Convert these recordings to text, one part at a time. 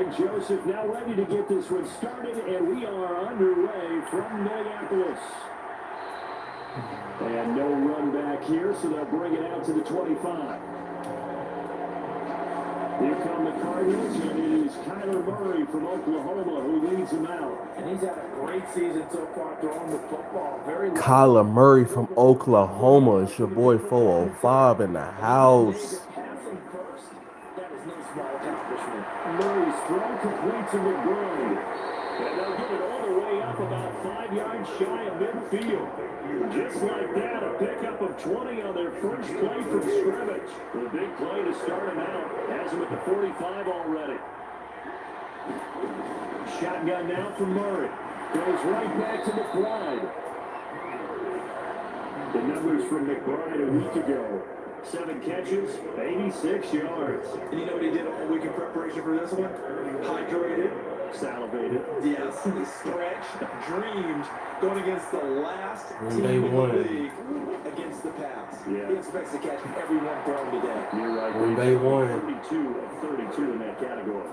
right, Joseph, now ready to get this one started, and we are underway from Minneapolis. And no run back here, so they'll bring it out to the 25. Here come the Cardinals, and it is Kyler Murray from Oklahoma who leads them out. And he's had a great season so far throwing the football. Kyler Murray from Oklahoma. It's your boy 405 in the house. That is no small accomplishment. Murray's throw complete to McBride. And they'll get it all the way up about 5 yards shy of midfield. Just like that, a pickup of 20 on their first play from scrimmage. The big play to start him out. Has him at the 45 already. Shotgun now from Murray. Goes right back to McBride. The numbers from McBride a week ago. 7 catches, 86 yards. And you know what he did all week in preparation for this one? Hydrated. Salivated. Yes, he stretched, dreamed, going against the last team in the league against the pass. Yeah. He expects to catch everyone thrown today. You're right. When they won. 32 of 32 in that category.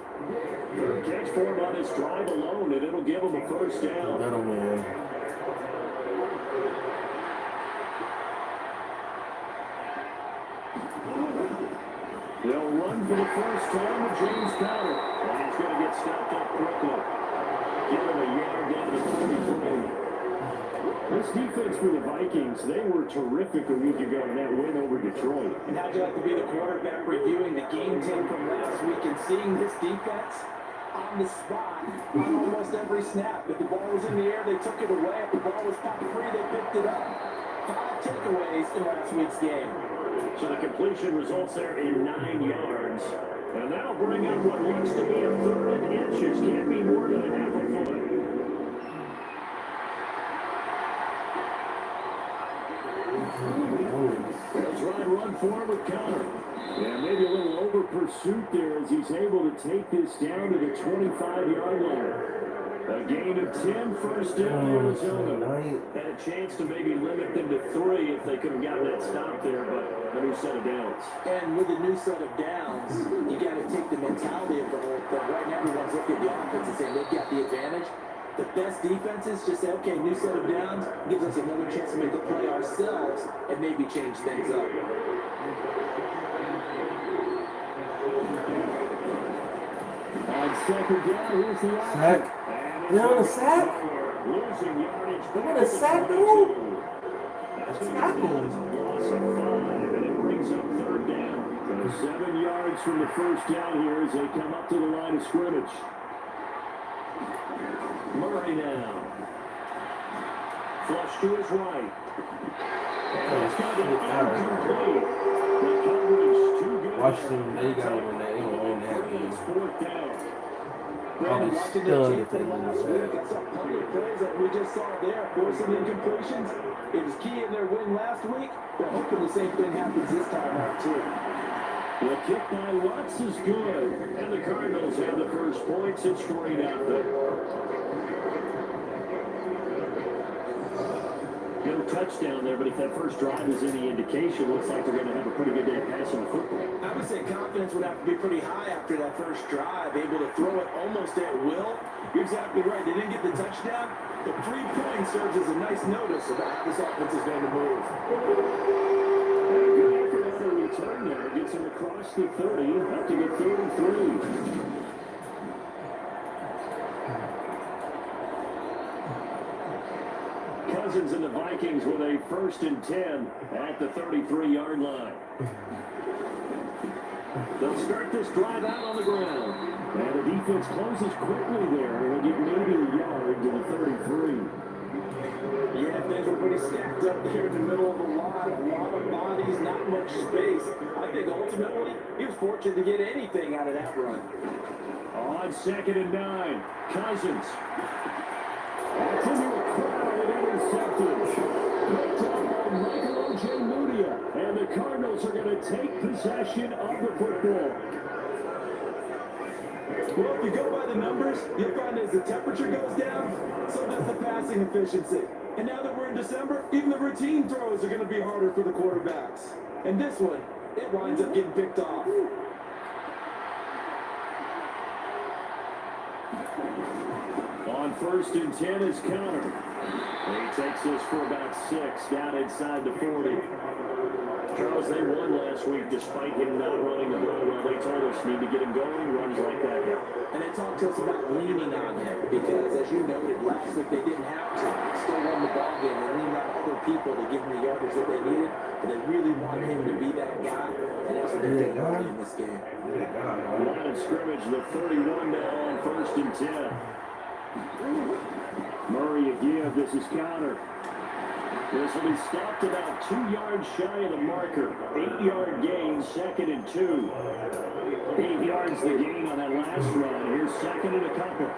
Third catch for him on this drive alone, and it'll give him a first down. That'll win. They'll run for the first time with James Conner. And he's going to get stopped up quickly. Give him a yard down to 43. This defense for the Vikings, they were terrific a week ago in that win over Detroit. And how'd you like to be the quarterback reviewing the game tape from last week and seeing this defense on the spot on almost every snap? If the ball was in the air, they took it away. If the ball was popped free, they picked it up. 5 takeaways in last week's game. So the completion results there in 9 yards. And that'll bring up what looks to be a 3rd and inches. Can't be more than a half a foot. They'll try and run forward with Conner. And maybe a little over pursuit there as he's able to take this down to the 25-yard line. A gain of 10, first down Arizona. Had a chance to maybe limit them to 3 if they could have gotten that stop there, but a new set of downs. And with a new set of downs, you got to take the mentality of the whole thing. Right now, everyone's looking at the offense and saying they've got the advantage. The best defenses just say, okay, new set of downs, gives us another chance to make a play ourselves and maybe change things up. On second down, here's the Sack. You on a sack? Losing yardage. You want a sack, dude? Sack loss of 5, and it brings up 3rd down. 7 yards from the first down here as they come up to the line of scrimmage. Murray now. Flush to his right. And it's going to be incomplete. The coverage too good. Washington, they got to win that. They going to win that game. 4th down. I'll be stunned if they lose that. Plenty of plays that we just saw there, forcing incompletions. It was key in their win last week. We're hoping the same thing happens this time out too. The kick by Watts is good. And the Cardinals have the first points. It's 3-0. No touchdown there, but if that first drive is any indication, looks like they're going to have a pretty good day passing the football. I would say confidence would have to be pretty high after that first drive, able to throw it almost at will. You're exactly right. They didn't get the touchdown. The 3 points serves as a nice notice about how this offense is going to move. And a good effort on the return there. Gets him across the 30, up to the 33. Cousins and the Vikings with a 1st and 10 at the 33-yard line. They'll start this drive out on the ground. And the defense closes quickly there. They'll get maybe a yard to the 33. Yeah, things were pretty stacked up there in the middle of a lot of bodies, not much space. I think ultimately he was fortunate to get anything out of that run. On 2nd and 9, Cousins. That's into a crowd and intercepted. Picked up by Michael Ojemmudia. And the Cardinals are going to take possession of the football. Well, if you go by the numbers, you'll find as the temperature goes down, so does the passing efficiency. And now that we're in December, even the routine throws are going to be harder for the quarterbacks. And this one, it winds up getting picked off. On 1st and 10 is Connor. And he takes this for about 6 down inside the 40. Charles, they won last week despite him not running the ball well. They told us need to get him going, runs like that. And they talked to us about leaning on him because, as you noted, last week they didn't have to. They still won the ball game. They leaned on other people to give him the yardage that they needed, but they really wanted him to be that guy, and that's what they're doing in this game. Line of scrimmage, the 31 now on 1st and 10. Murray again, this is Connor. This will be stopped about 2 yards shy of the marker. 8-yard gain, 2nd and 2. 8 yards the gain on that last run. Here's 2nd and a couple.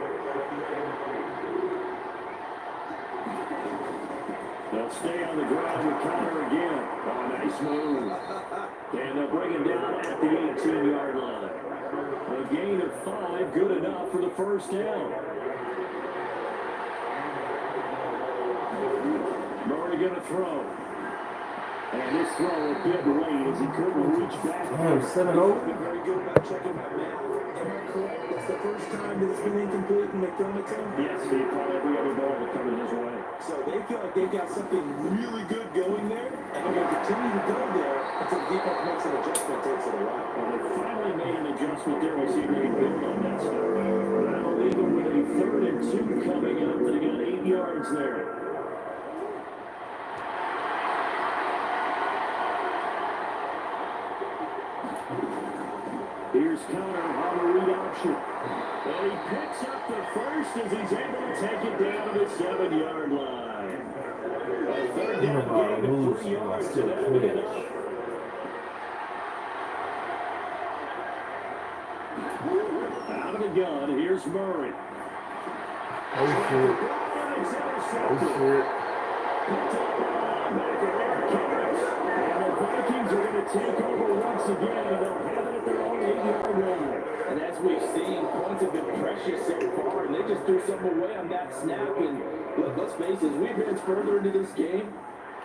They'll stay on the ground with Connor again. Oh, nice move. And they'll bring him down at the 18-yard line. A gain of 5, good enough for the first down. Murray going to throw. And this throw a bit late as he couldn't reach back. 7-0. Been very good about checking that man. Am I correct? That's the first time that it's been incomplete and they've thrown it to him? Yes, he caught every other ball that coming his way. So they feel like they've got something really good going there, and they're going to continue to go there until the defense makes an adjustment, takes it a while. Well, they finally made an adjustment there. We'll see if they can build on that stuff. Now even with a 3rd and 2 coming up, they got 8 yards there. Here's Connor on the read option. And he picks up the first as he's able to take it down to the 7-yard line. A 3rd down gain of 3 yards, and that'll be enough. Out of the gun, here's Murray. Oh, shit. Oh, shit. And the Vikings are going to take over once again, and they'll have it at their own 8-yard line. And as we've seen, points have been precious so far, and they just threw something away on that snap. And look, let's face it, as we advance further into this game,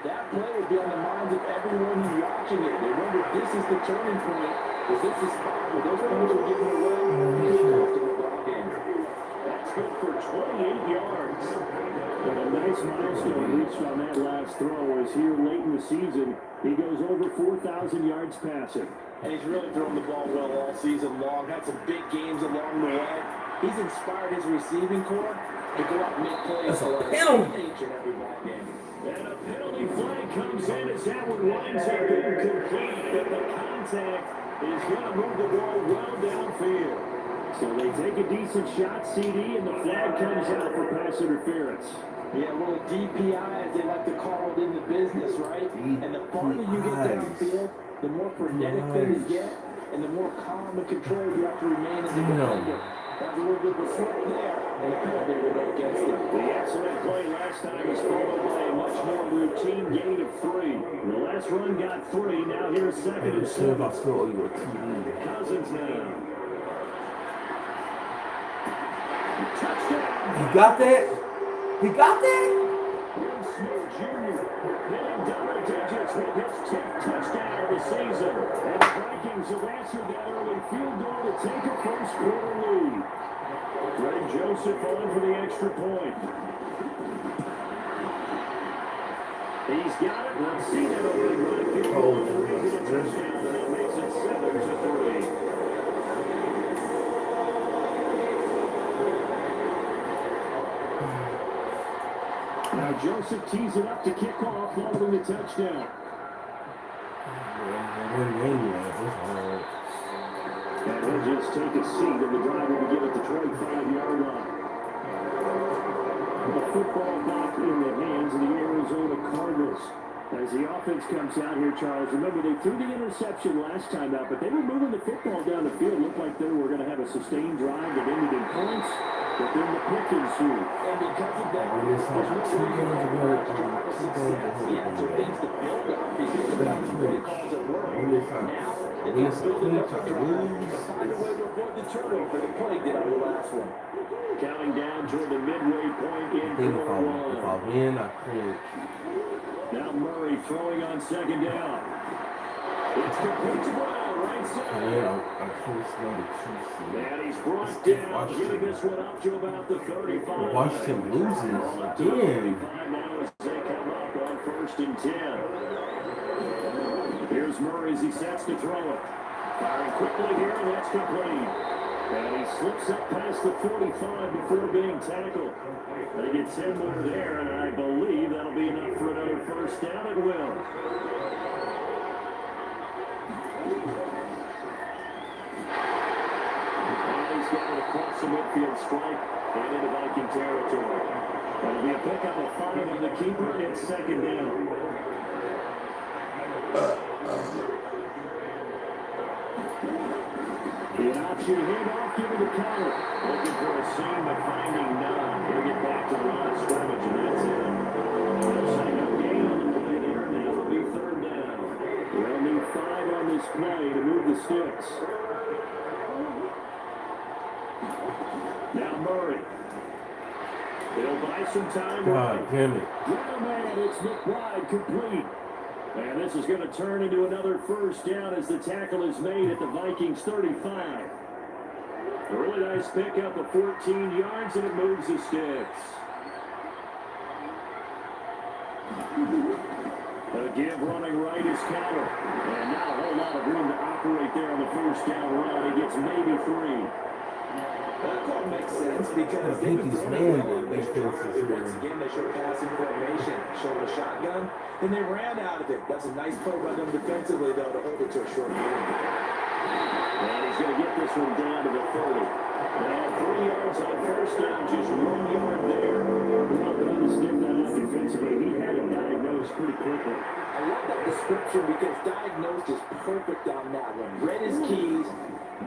that play will be on the minds of everyone who's watching it. They wonder if this is the turning point. Is this the spot where those points are given away? That's good for 28 yards. And a nice milestone reached on that last throw as here late in the season, he goes over 4,000 yards passing. And he's really thrown the ball well all season long. Had some big games along the way. He's inspired his receiving corps to go out and make plays for each and every ball game. And a penalty flag comes in as that one winds up incomplete. But the contact is going to move the ball well downfield. So they take a decent shot, CD, and the flag comes out for pass interference. Yeah, a little DPI, as they like to call it in the business, right? And the farther you get downfield, the more frenetic things get, and the more calm and controlled you have to remain as a defender. That's a little bit of a slip there, and the penalty will go against it. The excellent play last time was followed by a much more routine gain of 3. The last run got 3, now here's 2nd and 7. Cousins now. Touchdown! He got that? He got that? Smith Jr. hitting double digits with his 10th touchdown of the season. And the Vikings have answered that early field goal to take a first quarter lead. Greg Joseph on for the extra point. He's got it. Let's see that opening run. Field goal and a touchdown. And that makes it 7-3. Now Joseph tees it up to kick off following the touchdown. And he'll just take a seat, and the drive will begin at the 25-yard line. The football back in the hands of the Arizona Cardinals. As the offense comes out here, Charles, remember they threw the interception last time out, but they were moving the football down the field. Looked like they were going to have a sustained drive that ended in points, but then the pick ensued. And because of that, there's no reason to drive a success. He had some things to build up. He did the calls at work. Now, it's building up a drive to find a way to avoid the turnover the play did on the last one. Counting down toward the midway point in quarter one. If I win, I quit. Now Murray throwing on 2nd down. It's complete to Brown. right side. Yeah, I can't smell the cheese. And he's brought down, getting this one up to about the 35. Washington loses again. 35 now as they come up on 1st and 10. Here's Murray as he sets to throw it. Firing quickly here, and that's complete. And he slips up past the 45 before being tackled. They get 10 more there, and I believe that'll be enough for another first down. It will. And he's got it across the midfield strike and into Viking territory. That'll be a pickup of 5 on the keeper, and it's 2nd down. The option handoff, give it a counter. Looking for a seam, but finding none. He'll get back to the line of scrimmage, and that's it. They'll say no gain on the play there. Now it'll be 3rd down. They'll need 5 on this play to move the sticks. Now Murray. He'll buy some time. God damn it. Yeah, man, it's McBride complete. And this is going to turn into another first down as the tackle is made at the Vikings 35. A really nice pickup of 14 yards, and it moves the sticks. A give running right is counter. And not a whole lot of room to operate there on the first down run. He gets maybe 3. That call makes sense because I think he's man that makes sense. once again they showed passing formation, showed a shotgun, and they ran out of it. That's a nice play by them defensively, though, to hold it to a short game. And he's going to get this one down to the 30. And 3 yards on first down, just 1 yard there. Well done to stick that up defensively. He had it diagnosed pretty quickly. I love that description because diagnosed is perfect on that one. Read his keys,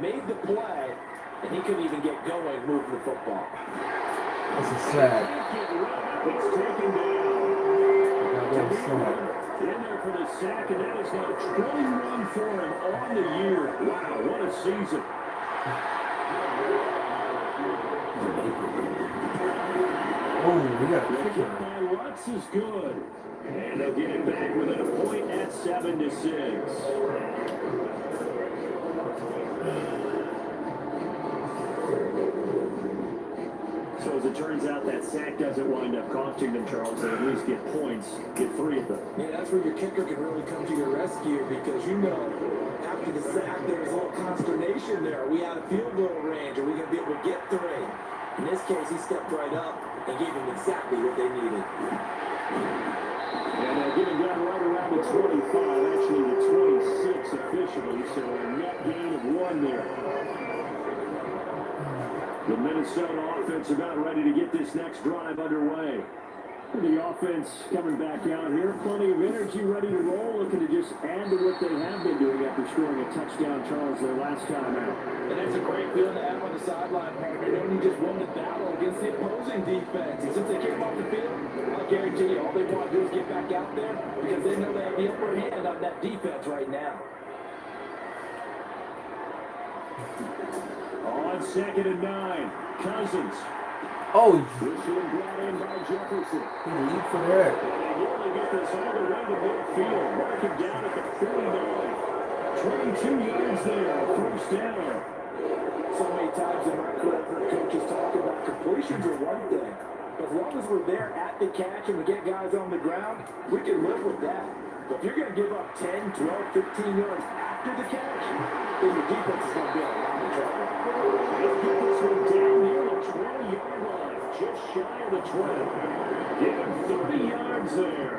made the play, and he couldn't even get going moving the football. That's a sack. It's taken down. That's sad. In there for the sack, and that is now 21 for him on the year. Wow, what a season. Oh, we got a The kicker. kick by Lutz is good. And they'll get it back within a point at 7-6. So as it turns out, that sack doesn't wind up costing them, Charles. They at least get points, get 3 of them. Yeah, that's where your kicker can really come to your rescue because you know after the sack there was a little consternation there. Are we out of field goal range? Are we going to be able to get 3? In this case, he stepped right up and gave them exactly what they needed. And they're getting down right around the 25, actually the 26 officially, so a net gain of 1 there. The Minnesota offense about ready to get this next drive underway. The offense coming back out here, plenty of energy, ready to roll, looking to just add to what they have been doing after scoring a touchdown, Charles, their last time out. And that's a great feeling to have on the sideline, partner. Knowing you just won the battle against the opposing defense. And since they came off the field, I guarantee you all they want to do is get back out there because they know they have the upper hand on that defense right now. On 2nd and 9, Cousins. Oh, This one brought in by Jefferson. he leaped for that. And they nearly get this all the way to midfield. Mark him down at the 49. 22 yards there, first down. So many times in my career, I've heard coaches talk about completions are one thing. As long as we're there at the catch and we get guys on the ground, we can live with that. But if you're going to give up 10, 12, 15 yards after the catch, then your defense is going to be in a lot of trouble. They'll get this one down near the 20-yard line, just shy of the 20. Give him 30 yards there.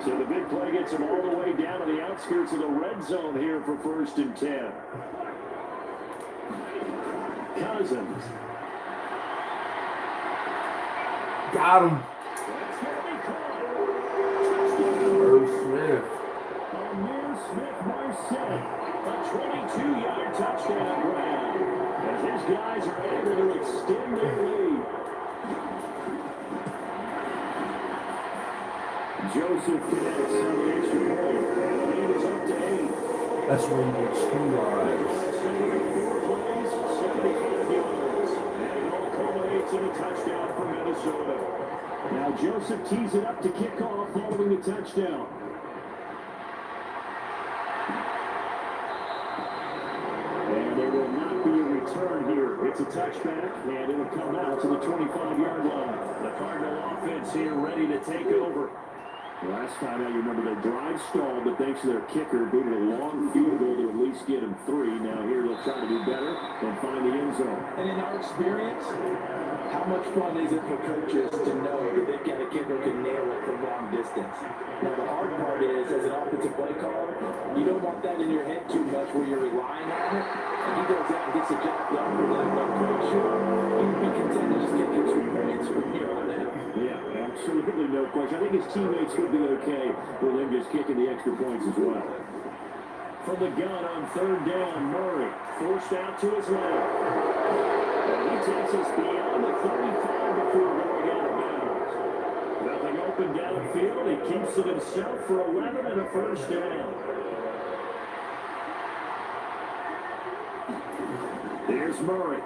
So the big play gets him all the way down to the outskirts of the red zone here for 1st and 10. Cousins. Got him. That's going to be caught. Irv Smith. Amir Smith-Marset, a 22-yard touchdown grab. As his guys are able to extend their lead. Joseph connects on the extra point. Lead is up to 8. That's when you get 2 yards. 4 plays, 75 yards. And it all culminates in a touchdown for Minnesota. Now Joseph tees it up to kick off following the touchdown. It's a touchback, and it'll come out to the 25-yard line. The Cardinal offense here ready to take over. Last time out, you remember their drive stalled, but thanks to their kicker, booted a long field goal to at least get him 3. Now here they'll try to do better and find the end zone. And in our experience, how much fun is it for coaches to know that they've got a kicker who can nail it from long distance? Now the hard part is, as an offensive play caller, you don't want that in your head too much where you're relying on it. And he goes out and gets the job done for them, but I'm pretty sure he would be content to just get 2 points from here on out. Yeah, absolutely no question. I think his teammates would be okay with him just kicking the extra points as well. From the gun on 3rd down, Murray forced out to his left. And he takes us beyond the 35 before going out of bounds. Nothing open downfield. He keeps it himself for 11 and a 1st down. Here's Murray.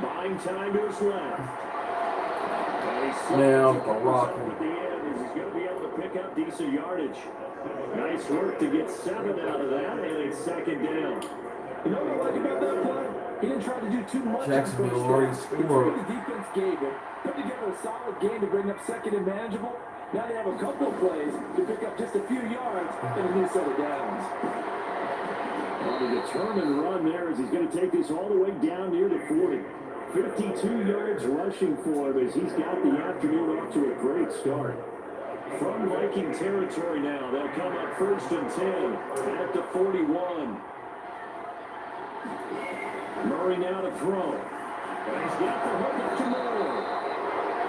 Buying time to his left. Now, Barack. At the end, he's going to be able to pick up decent yardage. Nice work to get 7 out of that, and it's 2nd down. You know what I like about that play? He didn't try to do too much. Jacksonville already scored. The defense gave him. Put together a solid game to bring up 2nd and manageable. Now they have a couple of plays to pick up just a few yards and a new set of downs. Well, the determined run there as he's going to take this all the way down near the 40. 52 yards rushing for him as he's got the afternoon off to a great start. From Viking territory now, they'll come up 1st and 10 at the 41. Murray now to throw. And he's got the hook up to Murray.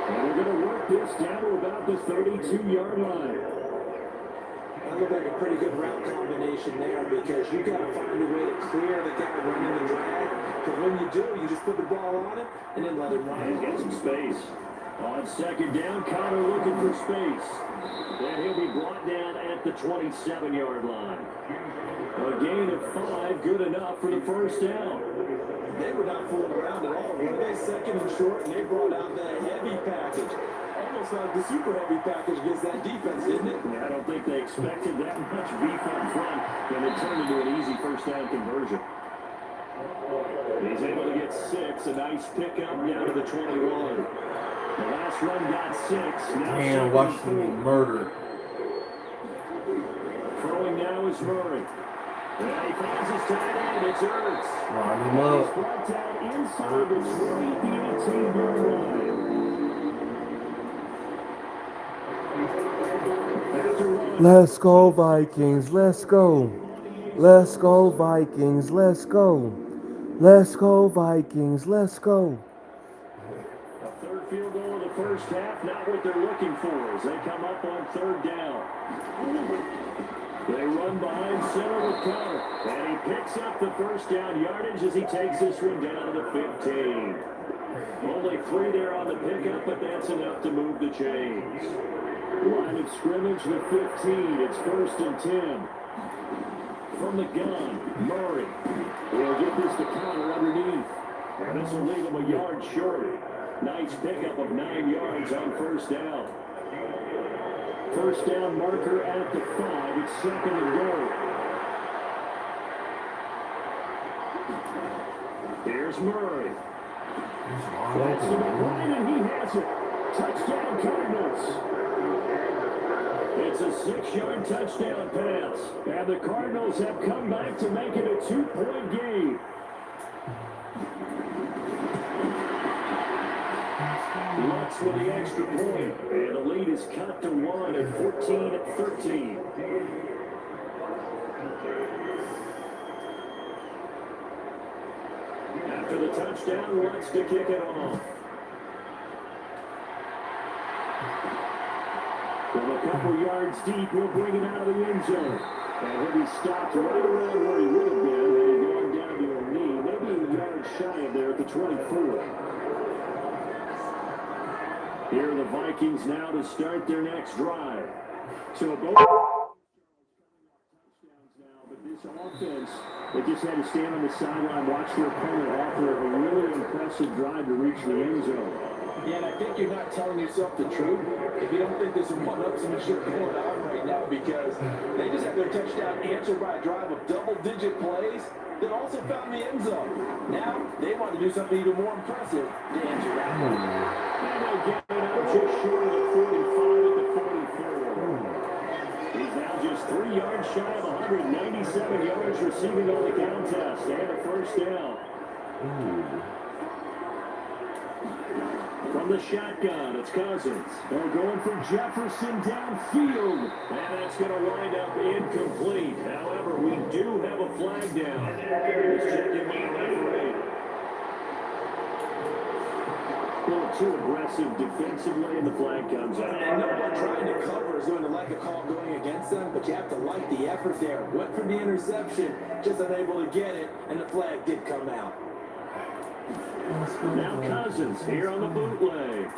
And they're going to work this down to about the 32-yard line. That looked like a pretty good route combination there because you got to find a way to clear the guy running the drag. Because when you do, you just put the ball on it and then let him run. He's got some space. On 2nd down, Connor looking for space. And he'll be brought down at the 27-yard line. A gain of 5, good enough for the 1st down. They were not fooling around at all. Were they 2nd and short, and they brought out the heavy package. Almost like the super heavy package against that defense, didn't it? Yeah, I don't think they expected that much beef up front, and it turned into an easy 1st down conversion. He's able to get 6, a nice pickup down to the 21. The last run got 6. Now Man, Washington murder. Throwing now is Murray. And he finds his tight end. It's Ertz. Line him up. He's brought down inside the 20, the 18-yard line. Let's go, Vikings. Let's go. Let's go, Vikings. Let's go. Let's go, Vikings. Let's go. A 3rd field goal of the 1st half, not what they're looking for as they come up on 3rd down. They run behind center with Connor, and he picks up the 1st down yardage as he takes this one down to the 15. Only 3 there on the pickup, but that's enough to move the chains. Line of scrimmage, the 15. It's 1st and 10. From the gun, Murray will get this to Connor underneath. And this will leave him a yard short. Nice pickup of 9 yards on 1st down. 1st down marker at the 5. It's 2nd and goal. Here's Murray. That's to McBride, and he has it. Touchdown Cardinals. It's a 6-yard touchdown pass. And the Cardinals have come back to make it a 2-point game. Lutz with the extra point. And the lead is cut to 1 at 14-13. After the touchdown, Lutz to kick it off. From a couple yards deep, he'll bring it out of the end zone. And he'll be stopped right around where he would have been had he gone down to a knee. Maybe a yard shy of there at the 24. Here are the Vikings now to start their next drive. So both touchdowns now, but this offense They just had to stand on the sideline, watch their opponent offer a really impressive drive to reach the end zone. Yeah, and I think you're not telling yourself the truth if you don't think there's some one-upsmanship going on right now, because they just had their touchdown answered by a drive of double-digit plays that also found the end zone. Now, they want to do something even more impressive to answer that one. And they'll get it out just short of the 45 at the 44. He's now just 3 yards shy of 197 yards receiving on the contest and a first down. From the shotgun, it's Cousins. They're going for Jefferson downfield. And that's going to wind up incomplete. However, we do have a flag down. He's checking by the referee. A little too aggressive defensively, and the flag comes out. And no one trying to cover is going to like a call going against them, but you have to like the effort there. Went for the interception, just unable to get it, and the flag did come out. Now Cousins here on the bootleg.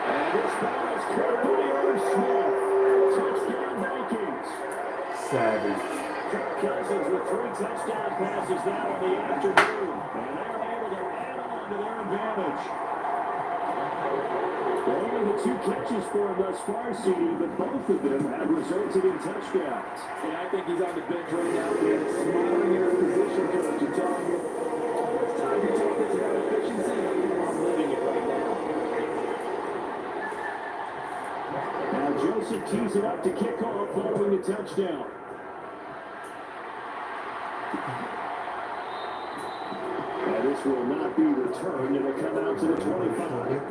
And this ball is caught by Irv Smith. Touchdown Vikings. Savage. Cousins with 3 touchdown passes now in the afternoon. And they're able to add on to their advantage. Only the 2 catches for him thus far, CD, but both of them have resulted in touchdowns. And I think he's on the bench right now, man, smiling in his position, coach. You're telling me all this time you told us about efficiency, I'm living it right now. Now Joseph tees it up to kick off following the touchdown. Now this will not be returned. It'll come out to the 25.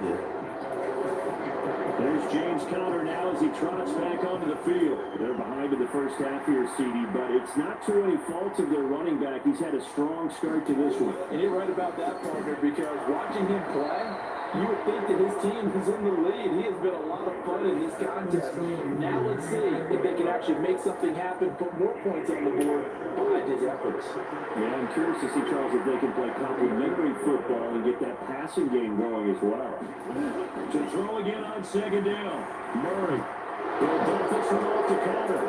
There's James Conner now as he trots back onto the field. They're behind in the first half here, CD, but it's not to any fault of their running back. He's had a strong start to this one. And you're right about that, partner, because watching him play, you would think that his team is in the lead. He has been a lot of fun in this contest. Now let's see if they can actually make something happen, put more points on the board behind his efforts. Yeah, I'm curious to see, Charles, if they can play complementary football and get that passing game going as well. To throw again on second down. Murray. He'll dump this one off to Conner.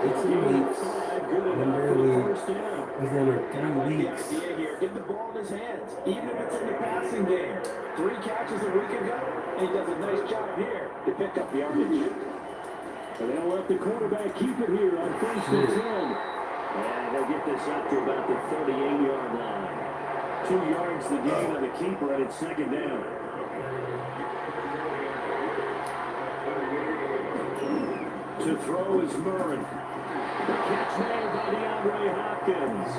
It's 2 weeks. Good enough for the first down. Within like 3 weeks. The idea here, get the ball in his hands, even if it's in the passing game. 3 catches a week ago, and he does a nice job here to pick up the yardage. And they'll let the quarterback keep it here on first and 10. And they'll get this up to about the 38-yard line. 2 yards the gain on the keeper, and it's second down. To throw is Murray. The catch made by DeAndre Hopkins.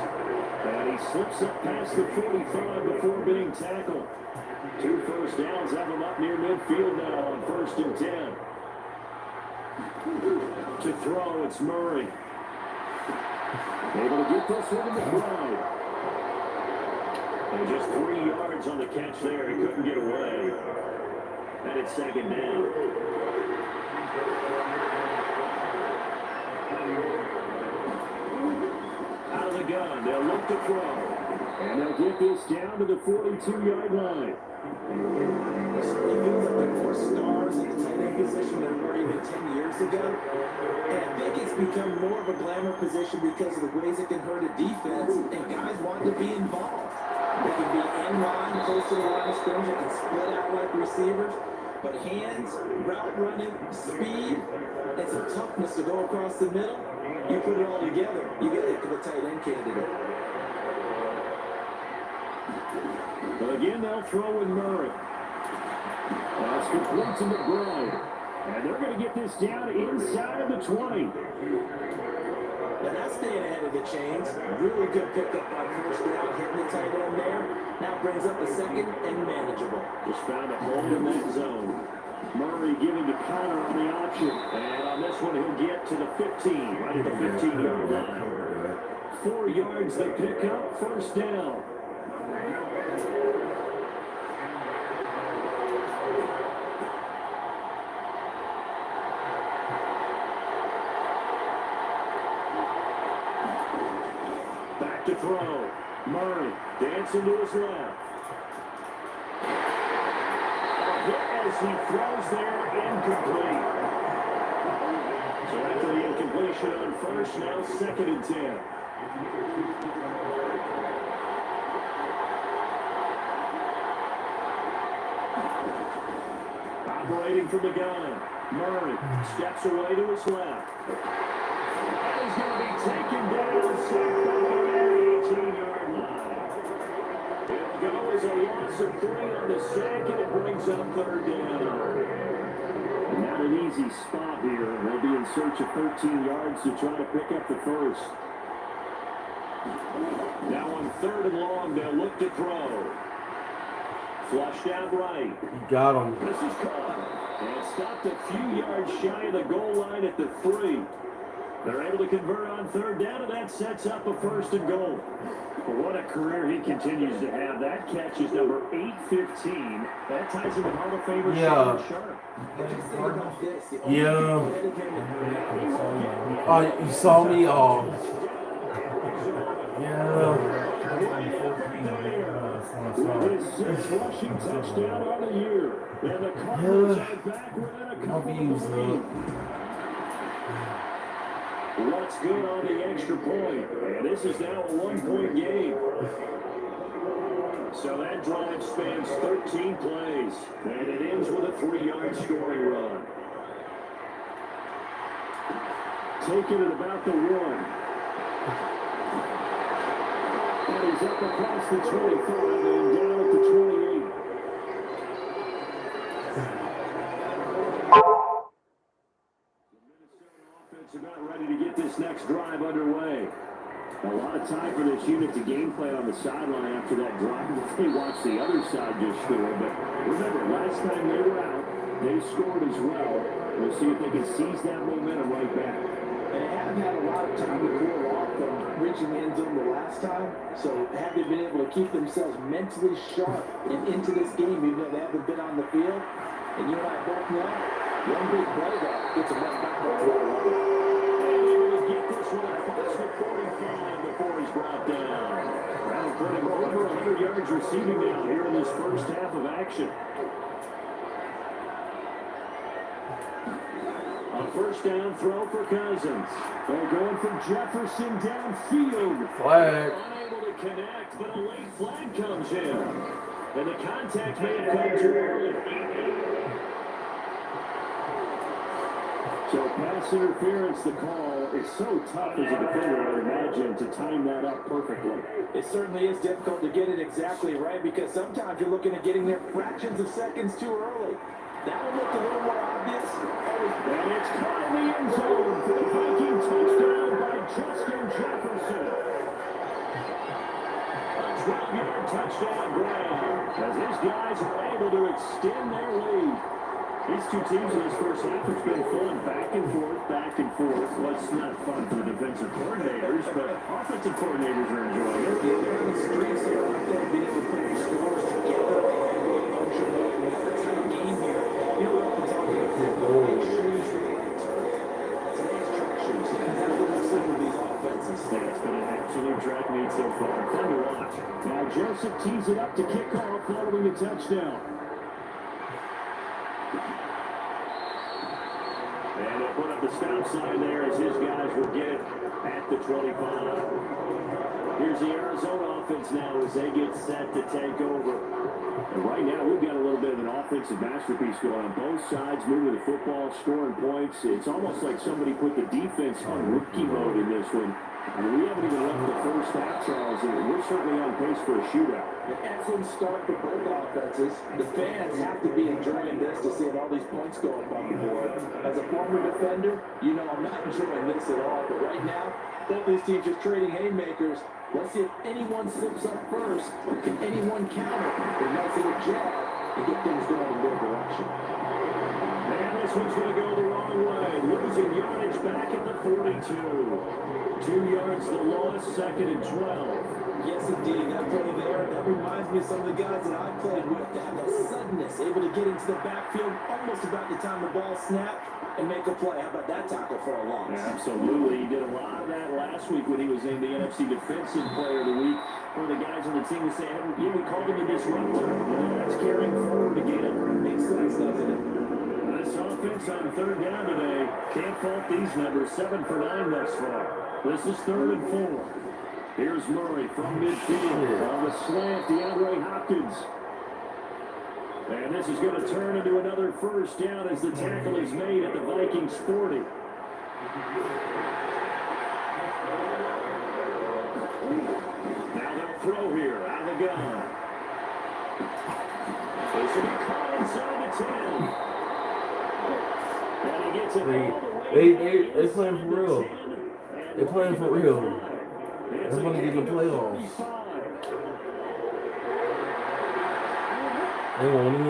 And he slips up past the 45 before being tackled. 2 first downs have him up near midfield now on first and 10. To throw, it's Murray. Able to get this one in the crowd. And just 3 yards on the catch there. He couldn't get away. And it's second down. Out of the gun, they'll look to throw. And they'll get this down to the 42-yard line. It certainly feels like there are more stars in the tight end position than there were even 10 years ago. And I think it's become more of a glamour position because of the ways it can hurt a defense, and guys want to be involved. They can be in line, close to the line of scrimmage, they can split out like receivers. But hands, route running, speed, and some toughness to go across the middle, you put it all together, you get it to the tight end candidate. But again, they'll throw in Murray. That's complete to McBride. And they're going to get this down inside of the 20. And that's staying ahead of the chains. Really good pickup on first down, hitting the tight end there. Now brings up the second and manageable. Just found a hole in that zone. Murray giving to Conner on the option. And on this one, he'll get to the 15, right at the 15-yard line. 4 yards they pick up, first down. Back to throw. Murray dancing to his left. A hit as he throws there, incomplete. So after the incompletion on first, now 2nd and 10. Operating from the gun. Murray steps away to his left. And he's going to be taken down, sacked by the 18-yard line. It'll go as a loss of 3 on the sack, and it brings up 3rd down. Not an easy spot here. They'll be in search of 13 yards to try to pick up the first. Now on 3rd and long, they'll look to throw. Flushed out right. He got him. This is caught. And stopped a few yards shy of the goal line at the 3. They're able to convert on 3rd down, and that sets up a 1st and goal. Well, what a career he continues to have. That catch is number 815. That ties him with Hall of Famer Shannon Sharp. Yeah. Oh, you saw me? Oh. Yeah. His 6th rushing touchdown on the year. And the Cardinals are back within a couple of weeks. What's good on the extra point? And this is now a 1-point game. So that drive spans 13 plays. And it ends with a 3-yard scoring run. Taking it about the 1. And he's up across the 25 and down at the 28. About ready to get this next drive underway. A lot of time for this unit to game plan on the sideline after that drive. They watched the other side just score, but remember, last time they were out, they scored as well. We'll see if they can seize that momentum right back. And they haven't had a lot of time to cool off from reaching the end zone the last time, so have they been able to keep themselves mentally sharp and into this game, even though they haven't been on the field? And you and I both know, one big play that gets them right back up to our level. Get this one across the 45 before he's brought down. Brown putting over 100 yards receiving now here in this first half of action. A 1st down throw for Cousins. They're going from Jefferson downfield. Flag. Unable to connect, but a late flag comes in. And the contact may have come too early. So pass interference, the call is so tough as a defender, I would imagine, to time that up perfectly. It certainly is difficult to get it exactly right because sometimes you're looking at getting there fractions of seconds too early. That one looked a little more obvious. And it's caught in the end zone for the Viking touchdown by Justin Jefferson. A 12-yard touchdown grab as his guys are able to extend their lead. These two teams in this first half has been fun, back and forth, back and forth. Well, it's not fun for the defensive coordinators, but offensive coordinators are enjoying it. Yeah, they're in the streets here out there being able to put their scores together and really punctuate and have a tight game here. You know, we're often talking about football, issues, today's traction. That's what we've seen with these offenses. Yeah, it's been an absolute track meet so far. Fun to watch. Now Joseph tees it up to kick off following the touchdown. And they put up the stop sign there as his guys will get it at the 25. Here's the Arizona offense now as they get set to take over. And right now, we've got a little bit of an offensive masterpiece going on. Both sides moving the football, scoring points. It's almost like somebody put the defense on rookie mode in this one. I mean, we haven't even left the first half, Charles, and we're certainly on pace for a shootout. An excellent start for both offenses. The fans have to be enjoying this to see all these points go up on the board. As a former defender, you know I'm not enjoying this at all. But right now, both these teams are trading haymakers. Let's see if anyone slips up first. Can anyone counter? They might hit a jab and get things going in their direction. And this one's going to go the wrong way. Losing yardage back at the 42. 2 yards the loss, 2nd and 12. Yes, indeed. That play there, that reminds me of some of the guys that I played with that have that suddenness, able to get into the backfield almost about the time the ball snapped and make a play. How about that tackle for a loss? Yeah, absolutely. He did a lot of that last week when he was named the NFC Defensive Player of the Week. For the guys on the team to say, hey, yeah, we called him a disruptor. That's carrying forward again. Makes sense, doesn't it? This this offense on third down today. Can't fault these numbers. 7 for 9 thus far. This is 3rd and 4. Here's Murray from midfield. On the slant, DeAndre Hopkins. And this is going to turn into another first down as the tackle is made at the Vikings 40. Now they'll throw here out of the gun. This will be caught inside the 10. And he gets it all the way. They playing for real. They're playing for real. They're going to get the playoffs. They won't in.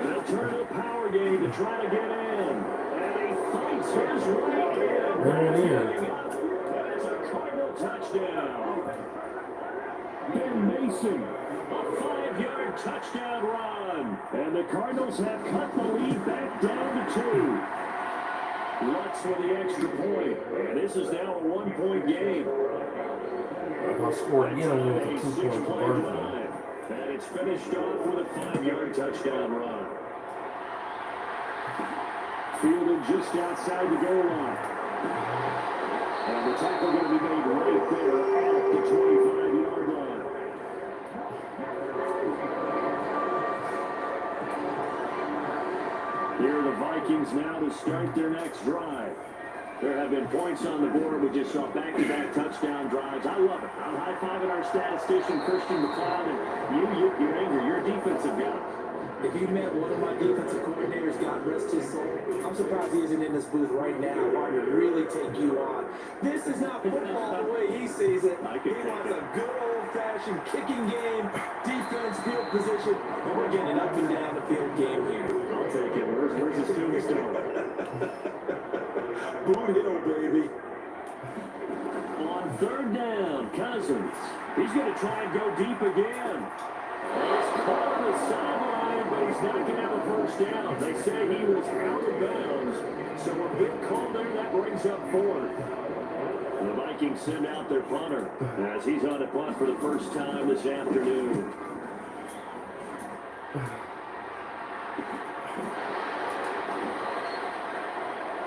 They'll turn a power game to try to get in. And he fights his way in. They won't in. That's a Cardinal touchdown. Ben Mason, a 5-yard touchdown run. And the Cardinals have cut the lead back down to 2. Lutz with the extra point. And this is now a 1-point game. If I score again, I'm going to 2-point conversion. And it's finished off with a 5-yard touchdown run. Fielded just outside the goal line. And the tackle going to be made right there at the 25-yard line. Here are the Vikings now to start their next drive. There have been points on the board. We just saw back-to-back touchdown drives. I love it. I'm high-fiving our statistician, Christian McLeod, and you're angry. You're a defensive guy. If you met one of my defensive coordinators, God rest his soul, I'm surprised he isn't in this booth right now wanting to really take you on. This is not football the way he sees it. He wants a good old-fashioned kicking game, defense, field position, and we're getting an up and down the field game here. I'll take it. Where's his tombstone? Boot Hill, baby. On 3rd down, Cousins. He's going to try and go deep again. He's caught on the sideline, but he's not going to have a first down. They say he was out of bounds. So a big call there, that brings up 4th. The Vikings send out their punter as he's on a punt for the first time this afternoon.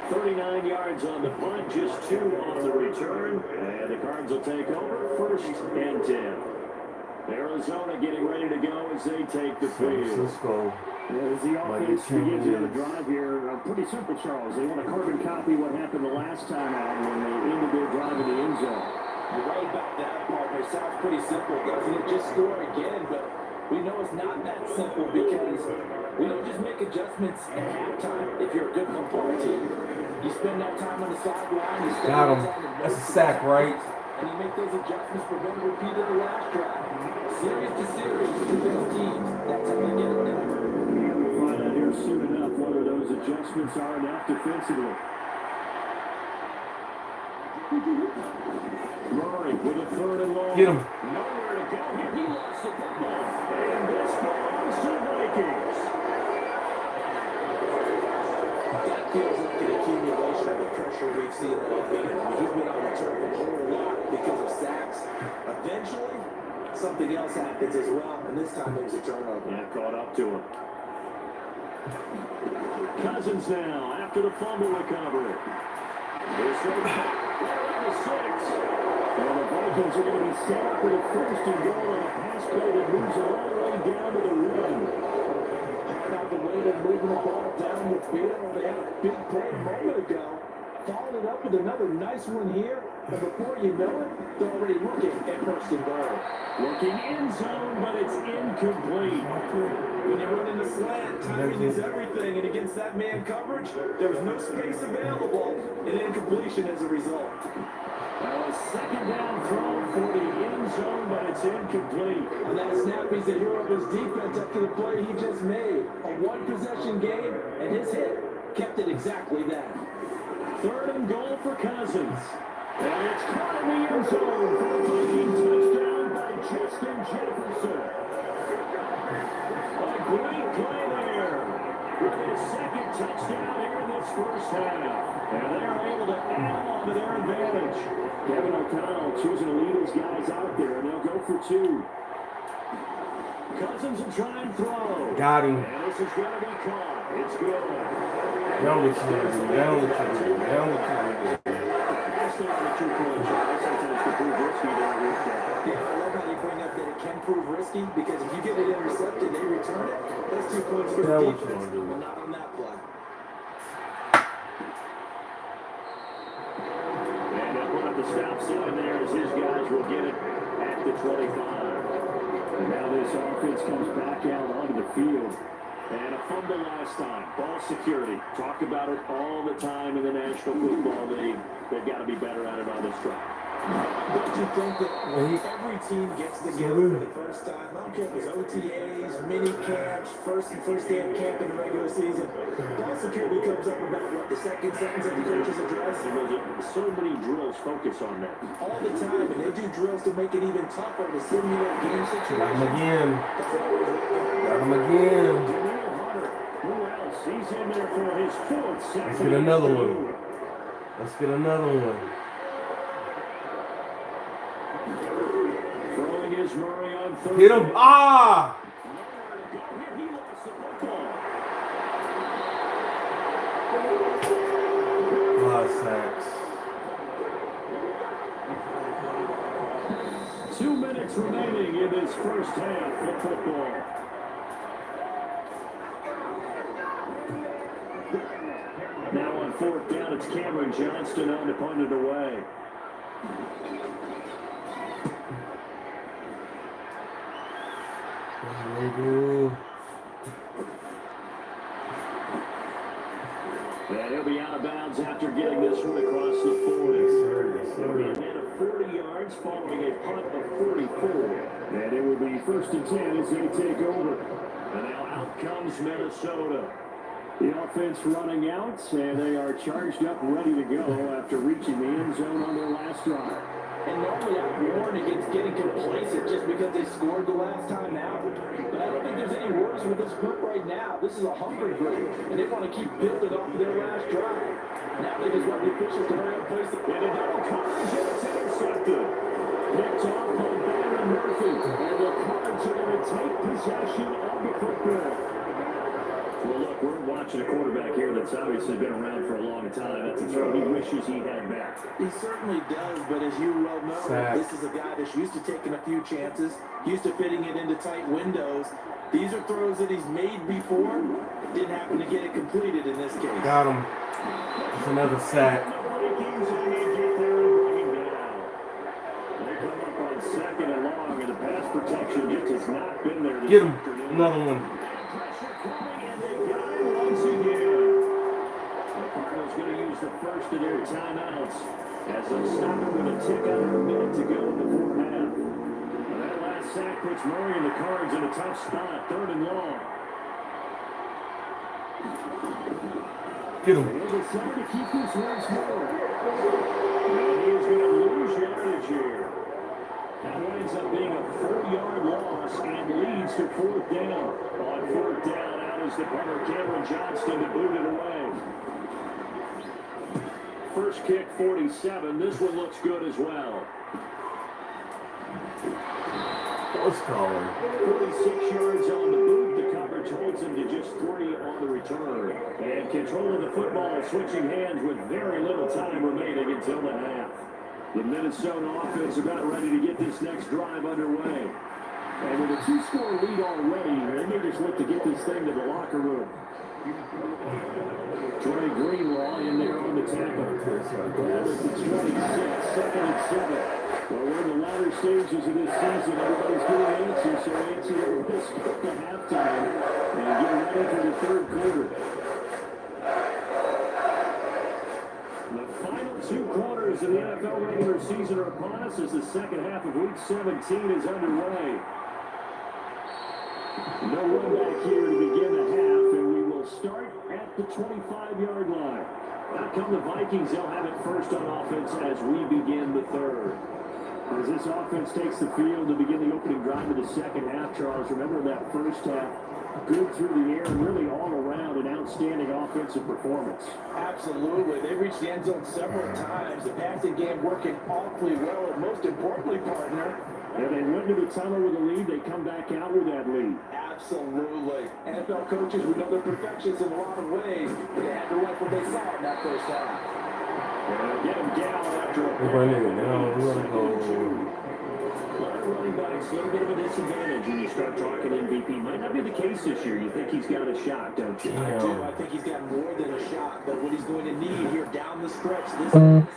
39 yards on the punt, just 2 on the return. And the Cards will take over 1st and 10. Arizona getting ready to go as they take the field. As the offense begins the drive here, pretty simple, Charles. They want to carbon copy what happened the last time out when they ended their drive in the end zone. You're right about that, partner. Sounds pretty simple, doesn't it? Just score again, but we know it's not that simple because we don't just make adjustments at halftime if you're a good football team. You spend that time on the sideline. Got him. That's a sack, right? And you make those adjustments for them to repeat it the last drive. Series to series to those teams. That's how you get it done. We'll find out here soon enough whether those adjustments are enough defensively. Murray with a 3rd and long. Get him. Nowhere to go here. He lost the football. And this belongs to the Vikings. That feels like an accumulation of the pressure we've seen all game. He's been on the turf a whole lot because of sacks. Eventually, something else happens as well, and this time it was a turnover. Yeah, caught up to him. Cousins now after the fumble recovery. This one at the 6. And the Vikings are going to be set up with a 1st and goal on a pass play that moves it all the way down to the rim. About the way they're moving the ball down the field. They had a big play a moment ago. Followed it up with another nice one here. And before you know it, they're already looking at 1st and goal. Looking in zone, but it's incomplete. When you run in the slant, timing is everything. And against that man coverage, there was no space available. And incompletion as a result. Well, a 2nd down throw for the end zone, but it's incomplete. On that snap, he's the hero of his defense after the play he just made. A 1-possession game, and his hit kept it exactly that. 3rd and goal for Cousins. And it's caught in the end zone for a Viking touchdown by Justin Jefferson. A great play there. With his 2nd touchdown here in this first half. And they're able to add on to their advantage. Kevin O'Connell choosing to lead his guys out there, and they'll go for 2. Cousins Cousins will try and throw. Got him. And this is going to be caught. It's good. Now what you gonna do? Now what you gonna do? Now what you gonna do? Pass there on the 2-point shot. Sometimes it can prove risky there with that. Yeah, I love how you bring up that it can prove risky because if you get it intercepted, they return it. That's 2 points for the Now what you defense. gonna do? Well, not on that play. And they'll put up the stop sign there as his guys will get it at the 25. And now this offense comes back out onto the field. And a fumble last time. Ball security. Talk about it all the time in the National Football League. They've got to be better at it on this drive. Don't you think that every team gets together for the first time? I don't care if it's OTAs, mini camps, first day of camp in the regular season. Ball security comes up about what, the second sentence of the coach's address? So many drills focus on that. All the time, and they do drills to make it even tougher to simulate game situations. Got him again. That's always working. Got him again. Who else? He's in there for his 4th sack. Let's get another one. Let's get another one. Throwing is Murray on 3rd. Hit him. Ah! He lost the football. 5 sacks. 2 minutes remaining in this first half of football. Now on 4th down, it's Cameron Johnston on to punt it away. And he'll be out of bounds after getting this one across the 40. It'll be a net of 40 yards following a punt of 44. And it will be 1st and 10 as they take over. And now out comes Minnesota. The offense running out, and they are charged up, ready to go after reaching the end zone on their last drive. And normally I'm warned against getting complacent just because they scored the last time out. But I don't think there's any worries with this group right now. This is a hungry group, and they want to keep building off of their last drive. Now they just want the officials to hurry up place it. And a double coverage, and it's intercepted. Picked off by Byron Murphy, and the Cards are going to take possession of the football. Well, look, we're watching a quarterback here that's obviously been around for a long time. That's a throw he wishes he had back. He certainly does, but as you well know, this is a guy that's used to taking a few chances, used to fitting it into tight windows. These are throws that he's made before. Didn't happen to get it completed in this case. Got him. It's another sack. The Vikings are going to get there and bring him down. They come up on 2nd and long, and the pass protection just has not been there this Get him. afternoon. Another one. Pressure coming, and they got him once again. The Cardinals going to use the first of their timeouts as they'll stop it with a tick under a minute to go in the 4th half. And that last sack puts Murray and the Cards in a tough spot, 3rd and long. Get him. They'll decide to keep this once more. And he is going to lose yardage here. That winds up being a 4-yard loss and leads to 4th down. On 4th down, out is the punter, Cameron Johnston, to boot it away. First kick, 47. This one looks good as well. Let's call him. 46 yards on the boot. The coverage holds him to just 3 on the return. And controlling the football, switching hands with very little time remaining until the half. The Minnesota offense about ready to get this next drive underway. And with a 2-score lead already, they may just look to get this thing to the locker room. Trey Greenlaw in there on the tackle. Ball at the 26, 2nd and 7. Well, we're in the latter stages of this season. Everybody's getting antsy, so antsy that we're going to skip to halftime and get ready for the 3rd quarter. The final 2 quarters of the NFL regular season are upon us as the second half of Week 17 is underway. No run back here to begin the half, and we will start at the 25-yard line. Out come the Vikings. They'll have it first on offense as we begin the 3rd. As this offense takes the field to begin the opening drive of the second half, Charles, remember that first half, good through the air and really all around an outstanding offensive performance. Absolutely. They reached the end zone several times. The passing game working awfully well. And most importantly, partner, And they went into the tunnel with a lead. They come back out with that lead. Absolutely. NFL coaches, we know they're perfectionists in a lot of ways. They had to like what they saw in that first half. Get him down after a Running now, we're gonna go. running backs, a little bit of a disadvantage when you start talking MVP. Might not be the case this year. You think he's got a shot, don't you? I do. I think he's got more than a shot, but what he's going to need here down the stretch, this then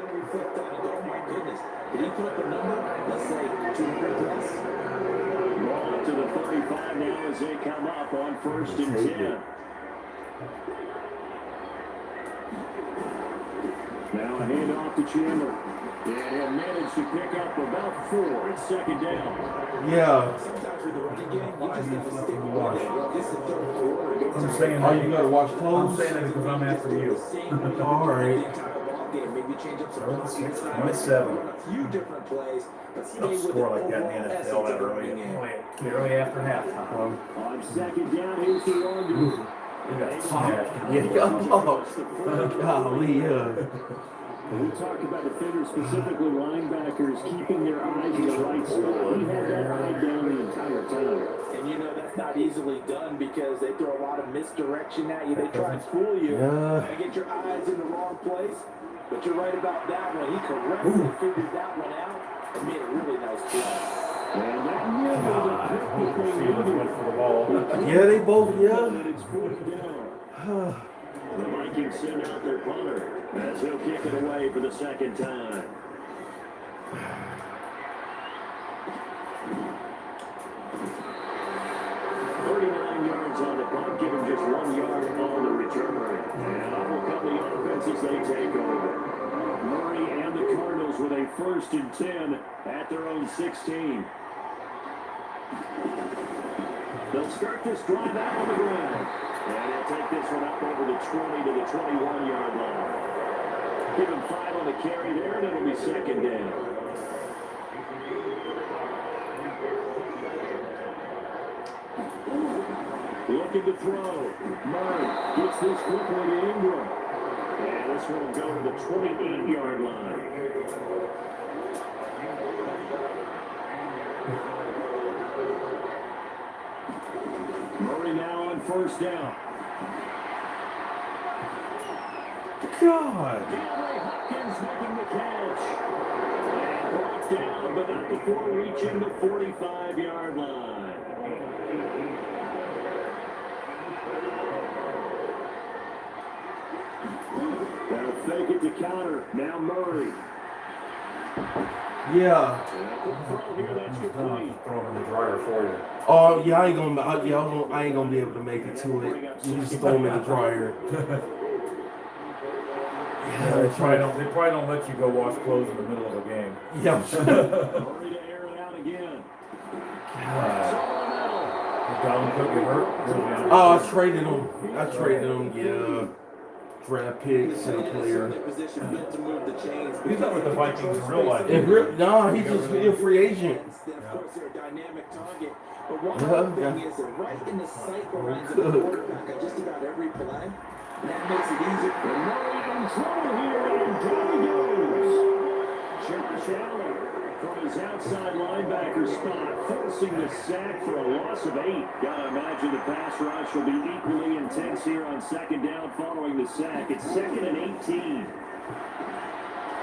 reflect on it. Oh my goodness. Did he put up a number? Let's say 200 plus? Ball up to the 35 now as they come up on 1st and 10. Now a handoff to Chandler. And he'll manage to pick up about 4. It's 2nd down. Yeah. Sometimes with the running game, you just got to stick with it. Well, this is third quarter. I'm saying Oh, you gotta watch I'm close? saying that because I'm after you. All right. Maybe change up some I'm at 7. a few different plays, but You don't score like that in the NFL that early. Early after halftime. On 2nd down, here's the argument. You got smacked. Yeah, golly, yeah. We talk about defenders, specifically linebackers, keeping their eyes in the right spot. He had that eye down the entire time. And you know that's not easily done because they throw a lot of misdirection at you. They try and fool you and get your eyes in the wrong place. But you're right about that one. He correctly figured that one out and made a really nice play. And that nibbled the pick that they needed. Went for the ball. Yeah, they both, yeah. And it's 4th down. The Vikings send out their punter as he'll kick it away for the 2nd time. Yards on the punt, give him just 1 yard on the return. And up will come the offense as they take over. Murray and the Cardinals with a 1st and 10 at their own 16. They'll start this drive out on the ground. And they'll take this one up over the 20 to the 21-yard line. Give him 5 on the carry there, and it'll be 2nd down. Looking to throw. Murray gets this quickly to Ingram. And this one will go to the 28-yard line. Murray now on 1st down. God. DeAndre Hopkins making the catch. And brought down, but not before reaching the 45-yard line. They'll fake it to counter. Now Murray. Yeah. Throw him in the dryer for you. Oh, yeah, I ain't gonna be able to make it to it. You just throw them in the dryer. Yeah, They probably don't let you go wash clothes in the middle of a game. Yeah. Murray to air it out again. Did Dalvin Cook get hurt? Oh, I traded him, yeah. Draft picks and a player. He's not with the Vikings in real life. Nah, he's just a free agent. Of course, they're a dynamic target. But one Yeah. thing is that right in the sight lines of the quarterback on just about every play, that makes it easy. And Murray in trouble here, and down he goes. Josh Allen from his outside linebacker spot, forcing the sack for a loss of 8. Gotta imagine the pass rush will be equally intense here on 2nd down following the sack. It's 2nd and 18.